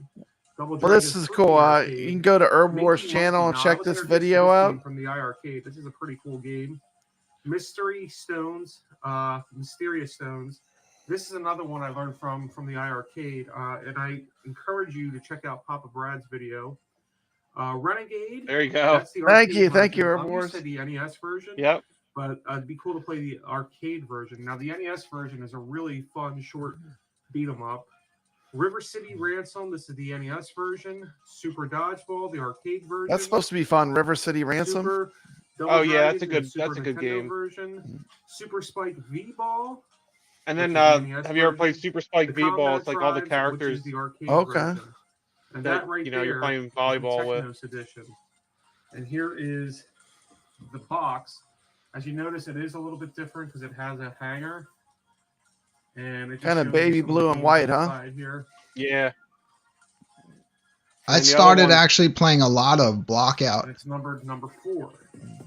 [SPEAKER 6] Double
[SPEAKER 2] Well,
[SPEAKER 6] Dragon
[SPEAKER 2] this is
[SPEAKER 6] 3,
[SPEAKER 2] cool.
[SPEAKER 6] the
[SPEAKER 2] You
[SPEAKER 6] arcade.
[SPEAKER 2] can go to Herb Wars
[SPEAKER 6] Mickey
[SPEAKER 2] channel and
[SPEAKER 6] Monkey. Now, I
[SPEAKER 2] check
[SPEAKER 6] was
[SPEAKER 2] this
[SPEAKER 6] introduced to
[SPEAKER 2] video
[SPEAKER 6] this
[SPEAKER 2] out.
[SPEAKER 6] game from the iArcade. This is a pretty cool game. Mystery Stones, Mysterious Stones. This is another one I learned from the iArcade, and I encourage you to check out Papa Brad's video. Renegade.
[SPEAKER 3] There you go.
[SPEAKER 6] That's the
[SPEAKER 2] Thank
[SPEAKER 6] arcade
[SPEAKER 2] you, thank
[SPEAKER 6] version.
[SPEAKER 2] you, Herb
[SPEAKER 6] I'm
[SPEAKER 2] Wars.
[SPEAKER 6] used to the NES version.
[SPEAKER 3] Yep.
[SPEAKER 6] But it'd be cool to play the arcade version. Now, the NES version is a really fun, short beat 'em up. River City Ransom. This is the NES version. Super Dodgeball, the arcade version.
[SPEAKER 2] That's supposed to be fun. River City Ransom.
[SPEAKER 6] Super Double
[SPEAKER 3] Oh, yeah, that's a
[SPEAKER 6] Dragon,
[SPEAKER 3] good-
[SPEAKER 6] the Super
[SPEAKER 3] that's a good
[SPEAKER 6] Nintendo
[SPEAKER 3] game.
[SPEAKER 6] Version. Super Spike V-Ball.
[SPEAKER 3] And then,
[SPEAKER 6] Which is the NES
[SPEAKER 3] have you ever played
[SPEAKER 6] version.
[SPEAKER 3] Super Spike
[SPEAKER 6] The
[SPEAKER 3] V-Ball?
[SPEAKER 6] Combat
[SPEAKER 3] It's like all the
[SPEAKER 6] Tribes, which is
[SPEAKER 3] characters
[SPEAKER 6] the arcade
[SPEAKER 2] Okay.
[SPEAKER 6] version. And
[SPEAKER 3] that,
[SPEAKER 6] that right
[SPEAKER 3] you know, you're
[SPEAKER 6] there
[SPEAKER 3] playing
[SPEAKER 6] is the
[SPEAKER 3] volleyball with.
[SPEAKER 6] Technos edition. And here is the box. As you notice, it is a little bit different because it has a hanger. And it just
[SPEAKER 2] Kinda
[SPEAKER 6] shows you
[SPEAKER 2] baby
[SPEAKER 6] some of the
[SPEAKER 2] blue and
[SPEAKER 6] games
[SPEAKER 2] white, huh?
[SPEAKER 6] inside Here.
[SPEAKER 3] Yeah.
[SPEAKER 1] I
[SPEAKER 3] And the other
[SPEAKER 1] started
[SPEAKER 3] one-
[SPEAKER 1] actually playing a lot of Blockout
[SPEAKER 6] And it's numbered number 4.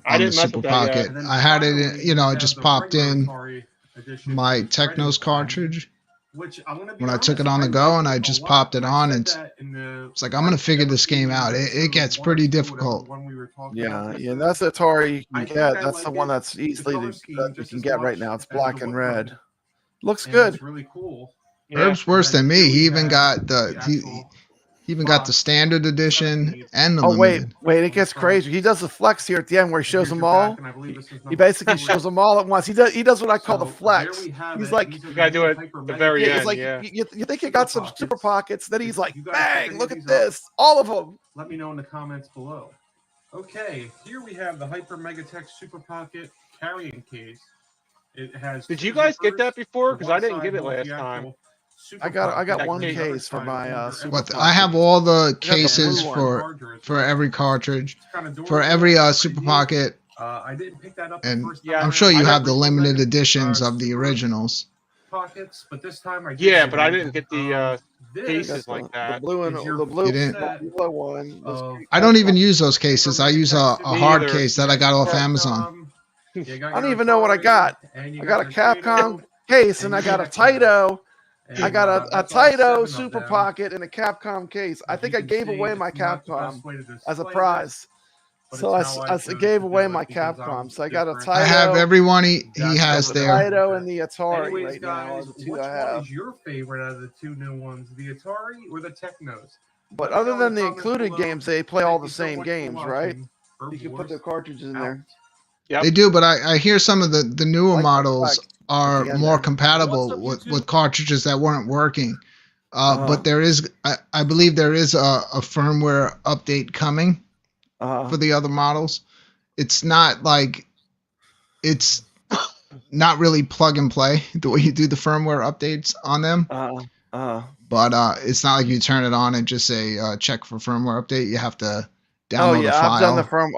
[SPEAKER 3] I
[SPEAKER 1] on the
[SPEAKER 3] didn't mess
[SPEAKER 1] Super
[SPEAKER 3] with that
[SPEAKER 1] Pocket.
[SPEAKER 3] yet.
[SPEAKER 6] And then
[SPEAKER 1] I had it,
[SPEAKER 6] finally,
[SPEAKER 1] you know,
[SPEAKER 6] we
[SPEAKER 1] I
[SPEAKER 6] have
[SPEAKER 1] just
[SPEAKER 6] the
[SPEAKER 1] popped
[SPEAKER 6] regular
[SPEAKER 1] in
[SPEAKER 6] Atari edition,
[SPEAKER 1] my
[SPEAKER 6] which is right
[SPEAKER 1] Technos
[SPEAKER 6] inside.
[SPEAKER 1] cartridge.
[SPEAKER 6] Which I'm gonna be
[SPEAKER 1] When I took
[SPEAKER 6] honest,
[SPEAKER 1] it on the
[SPEAKER 6] I
[SPEAKER 1] go
[SPEAKER 6] like
[SPEAKER 1] and I
[SPEAKER 6] a
[SPEAKER 1] just
[SPEAKER 6] lot.
[SPEAKER 1] popped it
[SPEAKER 6] I
[SPEAKER 1] on,
[SPEAKER 6] said
[SPEAKER 1] it's
[SPEAKER 6] that in the
[SPEAKER 1] it's like I'm gonna figure this game out. It gets pretty difficult.
[SPEAKER 6] When we were talking
[SPEAKER 2] Yeah,
[SPEAKER 6] about this.
[SPEAKER 2] yeah, that's the Atari you
[SPEAKER 6] I
[SPEAKER 2] can
[SPEAKER 6] think
[SPEAKER 2] get.
[SPEAKER 6] I
[SPEAKER 2] That's
[SPEAKER 6] like
[SPEAKER 2] the one
[SPEAKER 6] it,
[SPEAKER 2] that's easily
[SPEAKER 6] color
[SPEAKER 2] that
[SPEAKER 6] scheme
[SPEAKER 2] you
[SPEAKER 6] just
[SPEAKER 2] can
[SPEAKER 6] as
[SPEAKER 2] get right
[SPEAKER 6] much
[SPEAKER 2] now. It's
[SPEAKER 6] as
[SPEAKER 2] black
[SPEAKER 6] the
[SPEAKER 2] and
[SPEAKER 6] wood
[SPEAKER 2] red.
[SPEAKER 6] grain.
[SPEAKER 2] Looks
[SPEAKER 6] And
[SPEAKER 2] good.
[SPEAKER 6] It's really cool.
[SPEAKER 3] Yeah.
[SPEAKER 1] Herb's worse
[SPEAKER 6] And
[SPEAKER 1] than
[SPEAKER 6] then
[SPEAKER 1] me.
[SPEAKER 6] here
[SPEAKER 1] He
[SPEAKER 6] we
[SPEAKER 1] even
[SPEAKER 6] have
[SPEAKER 1] got
[SPEAKER 6] the
[SPEAKER 1] he
[SPEAKER 6] actual
[SPEAKER 1] even got the
[SPEAKER 6] box.
[SPEAKER 1] standard edition and the
[SPEAKER 2] Oh wait,
[SPEAKER 1] limited.
[SPEAKER 2] wait, it gets crazy. He does the flex here at the end where he shows
[SPEAKER 6] Here's
[SPEAKER 2] them
[SPEAKER 6] your
[SPEAKER 2] all.
[SPEAKER 6] back, and I believe this is
[SPEAKER 2] He
[SPEAKER 6] number
[SPEAKER 2] basically
[SPEAKER 6] 3.
[SPEAKER 2] shows them all at once. He does what I call the
[SPEAKER 6] So,
[SPEAKER 2] flex.
[SPEAKER 6] there we have
[SPEAKER 2] He's
[SPEAKER 6] it.
[SPEAKER 2] like,
[SPEAKER 6] These are
[SPEAKER 3] You gotta
[SPEAKER 6] the
[SPEAKER 3] do
[SPEAKER 6] new
[SPEAKER 3] it
[SPEAKER 6] Hyper
[SPEAKER 3] at the very
[SPEAKER 6] Mega
[SPEAKER 2] yeah,
[SPEAKER 3] end,
[SPEAKER 2] it's like
[SPEAKER 3] yeah.
[SPEAKER 2] you think you got some
[SPEAKER 6] Super
[SPEAKER 2] super pockets. Then he's like,
[SPEAKER 6] You guys pick
[SPEAKER 2] bang!
[SPEAKER 6] any
[SPEAKER 2] Look
[SPEAKER 6] of
[SPEAKER 2] at
[SPEAKER 6] these up?
[SPEAKER 2] this, all of them.
[SPEAKER 6] Let me know in the comments below. Okay, here we have the Hyper Megatech Super Pocket carrying case. It has.
[SPEAKER 3] Did
[SPEAKER 6] 2
[SPEAKER 3] you guys get
[SPEAKER 6] zippers.
[SPEAKER 3] that before?
[SPEAKER 6] The
[SPEAKER 3] Because I
[SPEAKER 6] one
[SPEAKER 3] didn't
[SPEAKER 6] side
[SPEAKER 3] get it
[SPEAKER 6] holds
[SPEAKER 3] last
[SPEAKER 6] the
[SPEAKER 3] time.
[SPEAKER 6] actual Super
[SPEAKER 2] I got
[SPEAKER 6] Pocket.
[SPEAKER 2] one
[SPEAKER 3] That
[SPEAKER 2] case for
[SPEAKER 6] side
[SPEAKER 2] my
[SPEAKER 6] holds your
[SPEAKER 2] Super
[SPEAKER 1] What
[SPEAKER 6] Evercade.
[SPEAKER 1] I have all the
[SPEAKER 2] the
[SPEAKER 1] cases
[SPEAKER 2] blue one.
[SPEAKER 1] for
[SPEAKER 6] Cartridge.
[SPEAKER 1] every cartridge
[SPEAKER 6] It's kinda
[SPEAKER 1] for
[SPEAKER 6] durable,
[SPEAKER 1] every
[SPEAKER 6] pretty
[SPEAKER 1] Super
[SPEAKER 6] neat.
[SPEAKER 1] Pocket,
[SPEAKER 6] I didn't pick that up
[SPEAKER 1] and
[SPEAKER 6] the first
[SPEAKER 3] Yeah,
[SPEAKER 6] time.
[SPEAKER 1] I'm sure you
[SPEAKER 3] I
[SPEAKER 1] have
[SPEAKER 3] got
[SPEAKER 1] the limited editions of the
[SPEAKER 6] Super
[SPEAKER 1] originals.
[SPEAKER 6] Pockets, but this time I did
[SPEAKER 3] Yeah,
[SPEAKER 6] get
[SPEAKER 3] but I
[SPEAKER 6] it.
[SPEAKER 3] didn't get the
[SPEAKER 6] This
[SPEAKER 3] cases
[SPEAKER 2] The,
[SPEAKER 3] like
[SPEAKER 2] the
[SPEAKER 3] that.
[SPEAKER 2] blue and
[SPEAKER 6] is your
[SPEAKER 2] the blue,
[SPEAKER 1] You didn't?
[SPEAKER 6] set
[SPEAKER 2] blue one. the
[SPEAKER 6] of-
[SPEAKER 2] street
[SPEAKER 1] I don't even
[SPEAKER 2] one.
[SPEAKER 1] use those cases. I use a
[SPEAKER 3] Me
[SPEAKER 1] hard
[SPEAKER 3] either.
[SPEAKER 1] case that I got off
[SPEAKER 2] Yeah.
[SPEAKER 1] Amazon.
[SPEAKER 6] You got
[SPEAKER 2] I don't
[SPEAKER 6] your
[SPEAKER 2] even know what I
[SPEAKER 6] Atari,
[SPEAKER 2] got.
[SPEAKER 6] and you
[SPEAKER 2] I got a
[SPEAKER 6] your
[SPEAKER 2] Capcom
[SPEAKER 6] Nintendo,
[SPEAKER 2] case and I got a Taito.
[SPEAKER 6] and,
[SPEAKER 2] I got a
[SPEAKER 6] that's all 7
[SPEAKER 2] Taito
[SPEAKER 6] of
[SPEAKER 2] Super
[SPEAKER 6] them.
[SPEAKER 2] Pocket and a Capcom case. I
[SPEAKER 6] As
[SPEAKER 2] think
[SPEAKER 6] you
[SPEAKER 2] I
[SPEAKER 6] can
[SPEAKER 2] gave
[SPEAKER 6] see,
[SPEAKER 2] away my
[SPEAKER 6] it's not the
[SPEAKER 2] Capcom
[SPEAKER 6] best way to
[SPEAKER 2] as a
[SPEAKER 6] display
[SPEAKER 2] prize.
[SPEAKER 6] this, but
[SPEAKER 2] So
[SPEAKER 6] it's how
[SPEAKER 2] I
[SPEAKER 6] chose
[SPEAKER 2] gave
[SPEAKER 6] to
[SPEAKER 2] away
[SPEAKER 6] do
[SPEAKER 2] my
[SPEAKER 6] it because
[SPEAKER 2] Capcom.
[SPEAKER 6] I'm
[SPEAKER 2] So I got a
[SPEAKER 6] different.
[SPEAKER 1] I have
[SPEAKER 2] Taito,
[SPEAKER 1] every one he
[SPEAKER 6] That's
[SPEAKER 1] has
[SPEAKER 6] the
[SPEAKER 2] the
[SPEAKER 1] there.
[SPEAKER 2] Taito and the Atari
[SPEAKER 6] Anyways,
[SPEAKER 2] right now are
[SPEAKER 6] guys,
[SPEAKER 2] the
[SPEAKER 6] which
[SPEAKER 2] two I
[SPEAKER 6] one
[SPEAKER 2] have.
[SPEAKER 6] is your favorite out of the 2 new ones, the Atari or the Technos?
[SPEAKER 2] But
[SPEAKER 6] Let me
[SPEAKER 2] other
[SPEAKER 6] know in
[SPEAKER 2] than
[SPEAKER 6] the
[SPEAKER 2] the
[SPEAKER 6] comments
[SPEAKER 2] included
[SPEAKER 6] below.
[SPEAKER 2] games, they play all
[SPEAKER 6] Thank
[SPEAKER 2] the
[SPEAKER 6] you so
[SPEAKER 2] same
[SPEAKER 6] much for
[SPEAKER 2] games, right?
[SPEAKER 6] watching. Herb
[SPEAKER 2] You can put
[SPEAKER 6] Wars
[SPEAKER 2] the cartridges in there.
[SPEAKER 3] Yep.
[SPEAKER 1] They do, but I hear some of the newer
[SPEAKER 2] Like the
[SPEAKER 1] models
[SPEAKER 2] flex
[SPEAKER 1] are
[SPEAKER 2] at the end
[SPEAKER 1] more
[SPEAKER 2] there.
[SPEAKER 1] compatible
[SPEAKER 7] What's up,
[SPEAKER 1] with
[SPEAKER 7] YouTube?
[SPEAKER 1] cartridges that weren't working.
[SPEAKER 2] Uh-huh.
[SPEAKER 1] But there is, I believe there is a firmware update coming for the other models. It's not like, it's not really plug and play the way you do the firmware updates on them. But it's not like you turn it on and just say check for firmware update. You have to download
[SPEAKER 2] Oh yeah,
[SPEAKER 1] a file.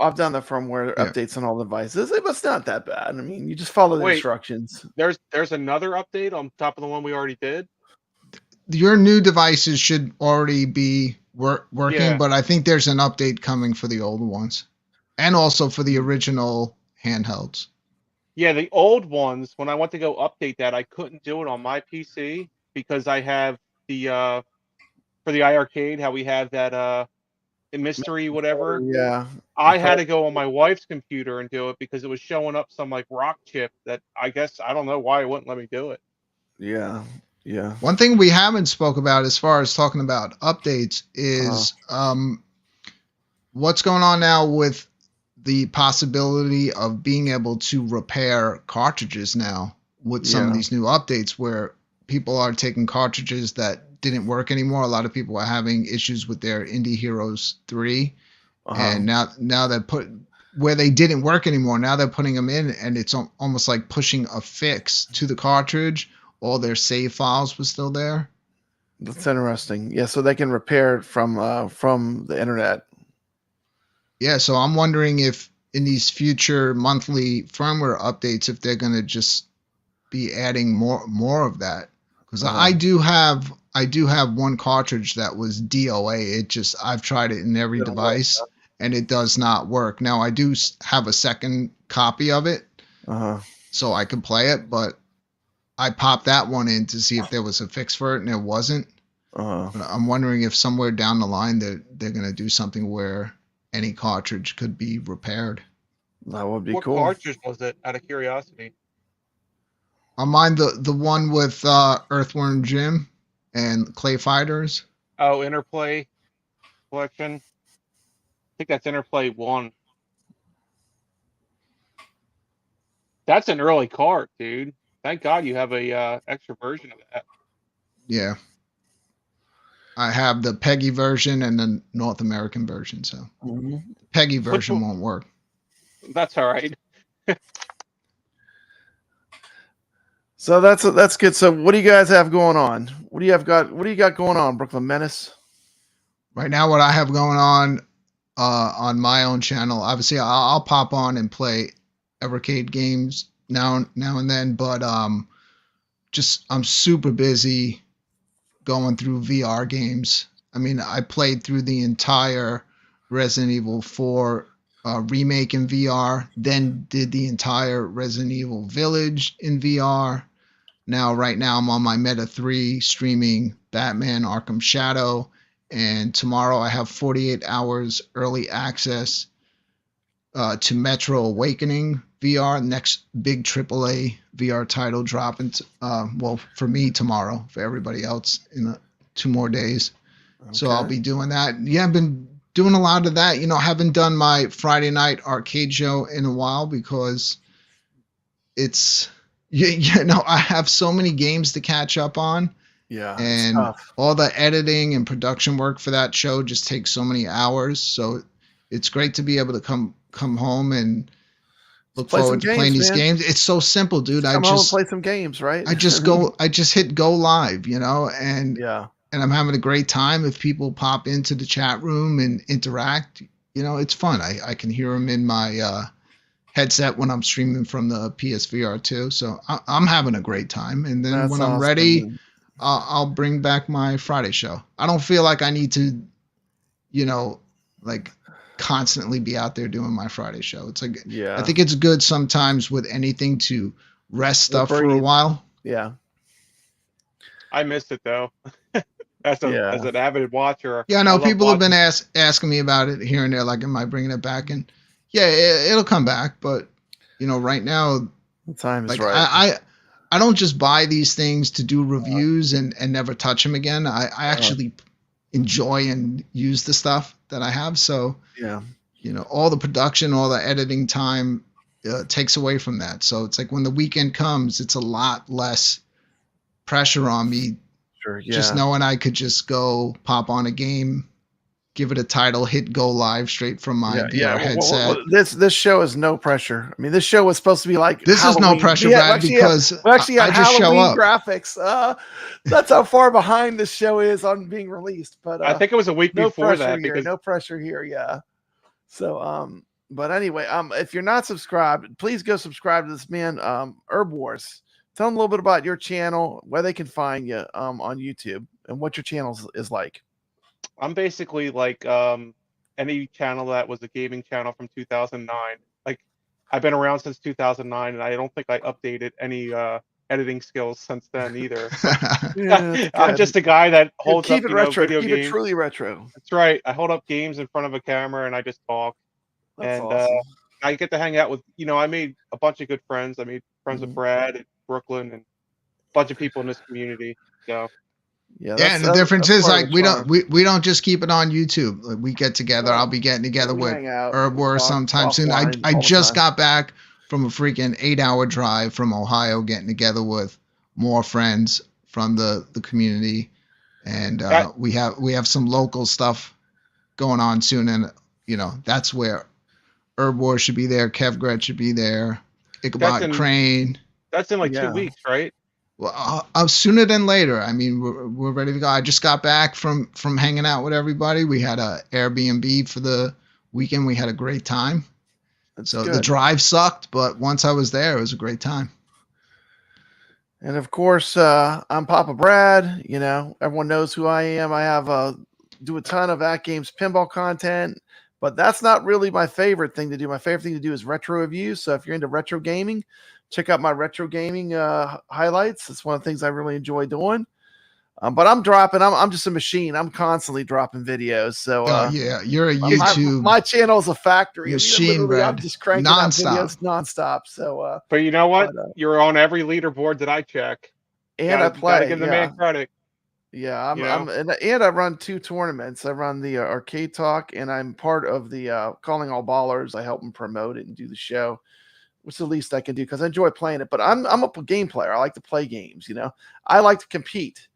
[SPEAKER 2] I've done the firmware
[SPEAKER 1] Yeah.
[SPEAKER 2] updates on all devices. It's not that bad. I mean, you just follow the
[SPEAKER 3] Wait.
[SPEAKER 2] instructions.
[SPEAKER 3] There's another update on top of the one we already did.
[SPEAKER 1] Your new devices should already be working,
[SPEAKER 3] Yeah.
[SPEAKER 1] but I think there's an update coming for the old ones, and also for the original handhelds.
[SPEAKER 3] Yeah, the old ones, when I went to go update that, I couldn't do it on my PC because I have the for the iArcade, how we have that mystery whatever.
[SPEAKER 2] Yeah.
[SPEAKER 3] I had to go on my wife's computer and do it because it was showing up some like rock chip that I guess I don't know why it wouldn't let me do it.
[SPEAKER 2] Yeah. Yeah.
[SPEAKER 1] One thing we haven't spoke about as far as talking about updates is what's going on now with the possibility of being able to repair cartridges now with some of
[SPEAKER 2] Yeah.
[SPEAKER 1] these new updates where people are taking cartridges that didn't work anymore. A lot of people are having issues with their Indie Heroes 3. And now they're where they didn't work anymore, now they're putting them in, and it's almost like pushing a fix to the cartridge. All their save files were still there.
[SPEAKER 2] That's interesting. Yeah, so they can repair it from the internet.
[SPEAKER 1] Yeah, so I'm wondering if in these future monthly firmware updates, if they're going to just be adding more of that. Because I do have one cartridge that was DOA. I've tried it in every device, and it does not work. Now I do have a second copy of it, so I can play it, but I popped that one in to see if there was a fix for it, and there wasn't. But I'm wondering if somewhere down the line they're gonna do something where any cartridge could be repaired.
[SPEAKER 2] That would be
[SPEAKER 3] What
[SPEAKER 2] cool.
[SPEAKER 3] cartridge was it? Out of curiosity.
[SPEAKER 1] On mine, the one with Earthworm Jim and Clay Fighters.
[SPEAKER 3] Oh, Interplay collection. I think that's Interplay 1. That's an early cart, dude. Thank God you have a extra version of that.
[SPEAKER 1] Yeah. I have the Peggy version and the North American version, so the Peggy version won't work.
[SPEAKER 3] That's all right.
[SPEAKER 2] So that's good. So what do you guys have going on? What do you got going on, Brooklyn Menace?
[SPEAKER 1] Right now, what I have going on my own channel, obviously I'll pop on and play Evercade games now and then, but I'm super busy going through VR games. I mean, I played through the entire Resident Evil 4 remake in VR, then did the entire Resident Evil Village in VR. Right now I'm on my Meta 3 streaming Batman Arkham Shadow, and tomorrow I have 48 hours early access to Metro Awakening VR, next big AAA VR title dropping. Well, for me tomorrow, for everybody else in 2 more days. Okay. So I'll be doing that. Yeah, I've been doing a lot of that. Haven't done my Friday night arcade show in a while because it's, I have so many games to catch up on.
[SPEAKER 2] Yeah,
[SPEAKER 1] and all the editing and production work for that show just takes so many hours. So it's great to be able to come home and look forward to playing these games. It's so simple, dude.
[SPEAKER 2] Come home and play some games, right?
[SPEAKER 1] I just hit go live, and I'm having a great time. If people pop into the chat room and interact, it's fun. I can hear them in my headset when I'm streaming from the PSVR too. So I'm having a great time. And then when I'm ready, I'll bring back my Friday show. I don't feel like I need to, like constantly be out there doing my Friday show. It's like, I think it's good sometimes with anything to rest stuff for a while.
[SPEAKER 2] Yeah.
[SPEAKER 3] I missed it though. as an avid watcher.
[SPEAKER 1] Yeah, no, people have been asking me about it here and there. Like, am I bringing it back? And yeah, it'll come back. But right now,
[SPEAKER 2] the time is right.
[SPEAKER 1] I don't just buy these things to do reviews and never touch them again. I actually enjoy and use the stuff that I have. So all the production, all the editing time takes away from that. So it's like when the weekend comes, it's a lot less pressure on me.
[SPEAKER 2] Sure,
[SPEAKER 1] just knowing I could just go pop on a game, give it a title, hit go live straight from my VR headset.
[SPEAKER 2] This show is no pressure. I mean, this show was supposed to be like
[SPEAKER 1] this
[SPEAKER 2] Halloween.
[SPEAKER 1] is no pressure, Brad, because
[SPEAKER 2] we actually had
[SPEAKER 1] just
[SPEAKER 2] Halloween graphics. That's how far behind this show is on being released. But
[SPEAKER 3] I think it was a week before that.
[SPEAKER 2] Because no pressure here. Yeah. So but anyway, if you're not subscribed, please go subscribe to this man, Herb Wars. Tell them a little bit about your channel, where they can find you on YouTube, and what your channel is like.
[SPEAKER 3] I'm basically like any channel that was a gaming channel from 2009. Like, I've been around since 2009, and I don't think I updated any editing skills since then either. I'm just a guy that holds up
[SPEAKER 2] retro.
[SPEAKER 3] video
[SPEAKER 2] keep
[SPEAKER 3] games.
[SPEAKER 2] It truly retro.
[SPEAKER 3] That's right. I hold up games in front of a camera and I just talk.
[SPEAKER 2] That's awesome.
[SPEAKER 3] I get to hang out with, I made a bunch of good friends. I made friends with Brad and Brooklyn and a bunch of people in this community. So
[SPEAKER 1] and the difference is like we don't just keep it on YouTube. Like, we get together. I'll be getting together with Herb Wars sometime soon. I just got back from a freaking 8-hour drive from Ohio, getting together with more friends from the community, and we have some local stuff going on soon. And that's where Herb Wars should be there. Kevgret should be there. Ichabod Crane.
[SPEAKER 3] That's in like 2 weeks, right?
[SPEAKER 1] Well, sooner than later. I mean, we're ready to go. I just got back from hanging out with everybody. We had a Airbnb for the weekend. We had a great time. The drive sucked, but once I was there, it was a great time.
[SPEAKER 2] And of course, I'm Papa Brad. Everyone knows who I am. I have do a ton of At Games pinball content, But that's not really my favorite thing to do. My favorite thing to do is retro reviews. So if you're into retro gaming, check out my retro gaming highlights. It's one of the things I really enjoy doing. But I'm just a machine. I'm constantly dropping videos. So
[SPEAKER 1] yeah, you're a YouTube
[SPEAKER 2] my channel is a factory.
[SPEAKER 1] machine,
[SPEAKER 2] I'm
[SPEAKER 1] Brad.
[SPEAKER 2] just cranking out videos nonstop. So
[SPEAKER 3] but you know what? You're on every leaderboard that I check.
[SPEAKER 2] And I play.
[SPEAKER 3] Gotta give the man credit.
[SPEAKER 2] Yeah, and I run 2 tournaments. I run the Arcade Talk, and I'm part of the Calling All Ballers. I help them promote it and do the show, which is the least I can do because I enjoy playing it. But I'm a game player. I like to play games. You know, I like to compete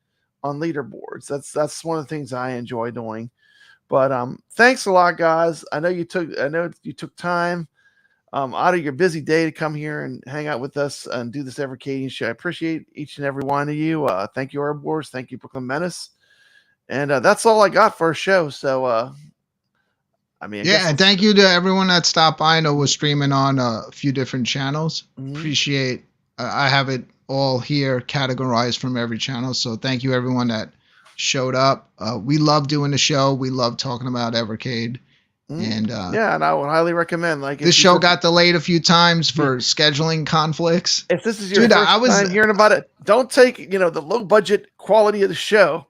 [SPEAKER 2] on leaderboards. That's one of the things I enjoy doing. But thanks a lot, guys. I know you took time out of your busy day to come here and hang out with us and do this Evercadian show. I appreciate each and every one of you. Thank you, Herb Wars. Thank you, Brooklyn Menace. And that's all I got for our show. So,
[SPEAKER 1] and thank you to everyone that stopped by. I know we're streaming on a few different channels.
[SPEAKER 2] Mm-hmm.
[SPEAKER 1] Appreciate. I have it all here categorized from every channel. So thank you everyone that showed up. We love doing the show. We love talking about Evercade. And
[SPEAKER 2] and I would highly recommend. Like,
[SPEAKER 1] this show got delayed a few times for scheduling conflicts.
[SPEAKER 2] If this is your first time hearing about it, don't take the low budget quality of the show.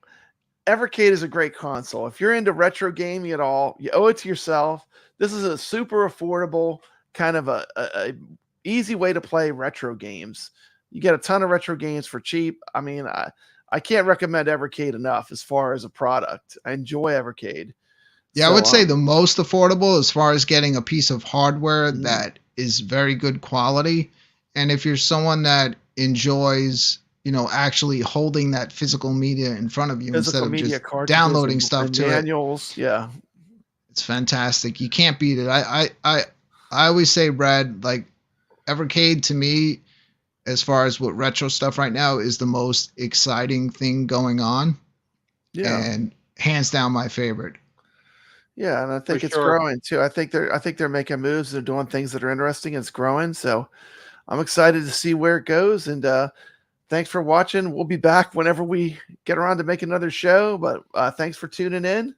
[SPEAKER 2] Evercade is a great console. If you're into retro gaming at all, you owe it to yourself. This is a super affordable kind of a easy way to play retro games. You get a ton of retro games for cheap. I mean, I can't recommend Evercade enough as far as a product. I enjoy Evercade.
[SPEAKER 1] Yeah, I would say the most affordable as far as getting a piece of hardware that is very good quality. And if you're someone that enjoys, actually holding that physical media in front of you instead of just downloading stuff to
[SPEAKER 2] manuals, yeah,
[SPEAKER 1] it's fantastic. You can't beat it. I always say, Brad, like Evercade to me, as far as what retro stuff right now is the most exciting thing going on. Yeah, and hands down my favorite.
[SPEAKER 2] Yeah, and I think it's growing too. I think they're making moves. They're doing things that are interesting. It's growing, so I'm excited to see where it goes. And thanks for watching. We'll be back whenever we get around to make another show. But thanks for tuning in.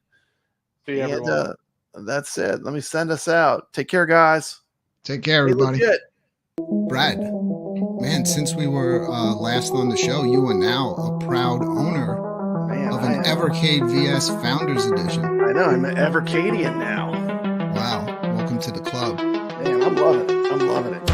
[SPEAKER 3] See you, everyone.
[SPEAKER 2] That's it. Let me send us out. Take care, guys.
[SPEAKER 1] Take care, everybody. Brad, man, since we were last on the show, you are now a proud owner of an Evercade VS Founders Edition.
[SPEAKER 2] I know, I'm an Evercadian now.
[SPEAKER 1] Wow, welcome to the club.
[SPEAKER 2] Man, I'm loving it.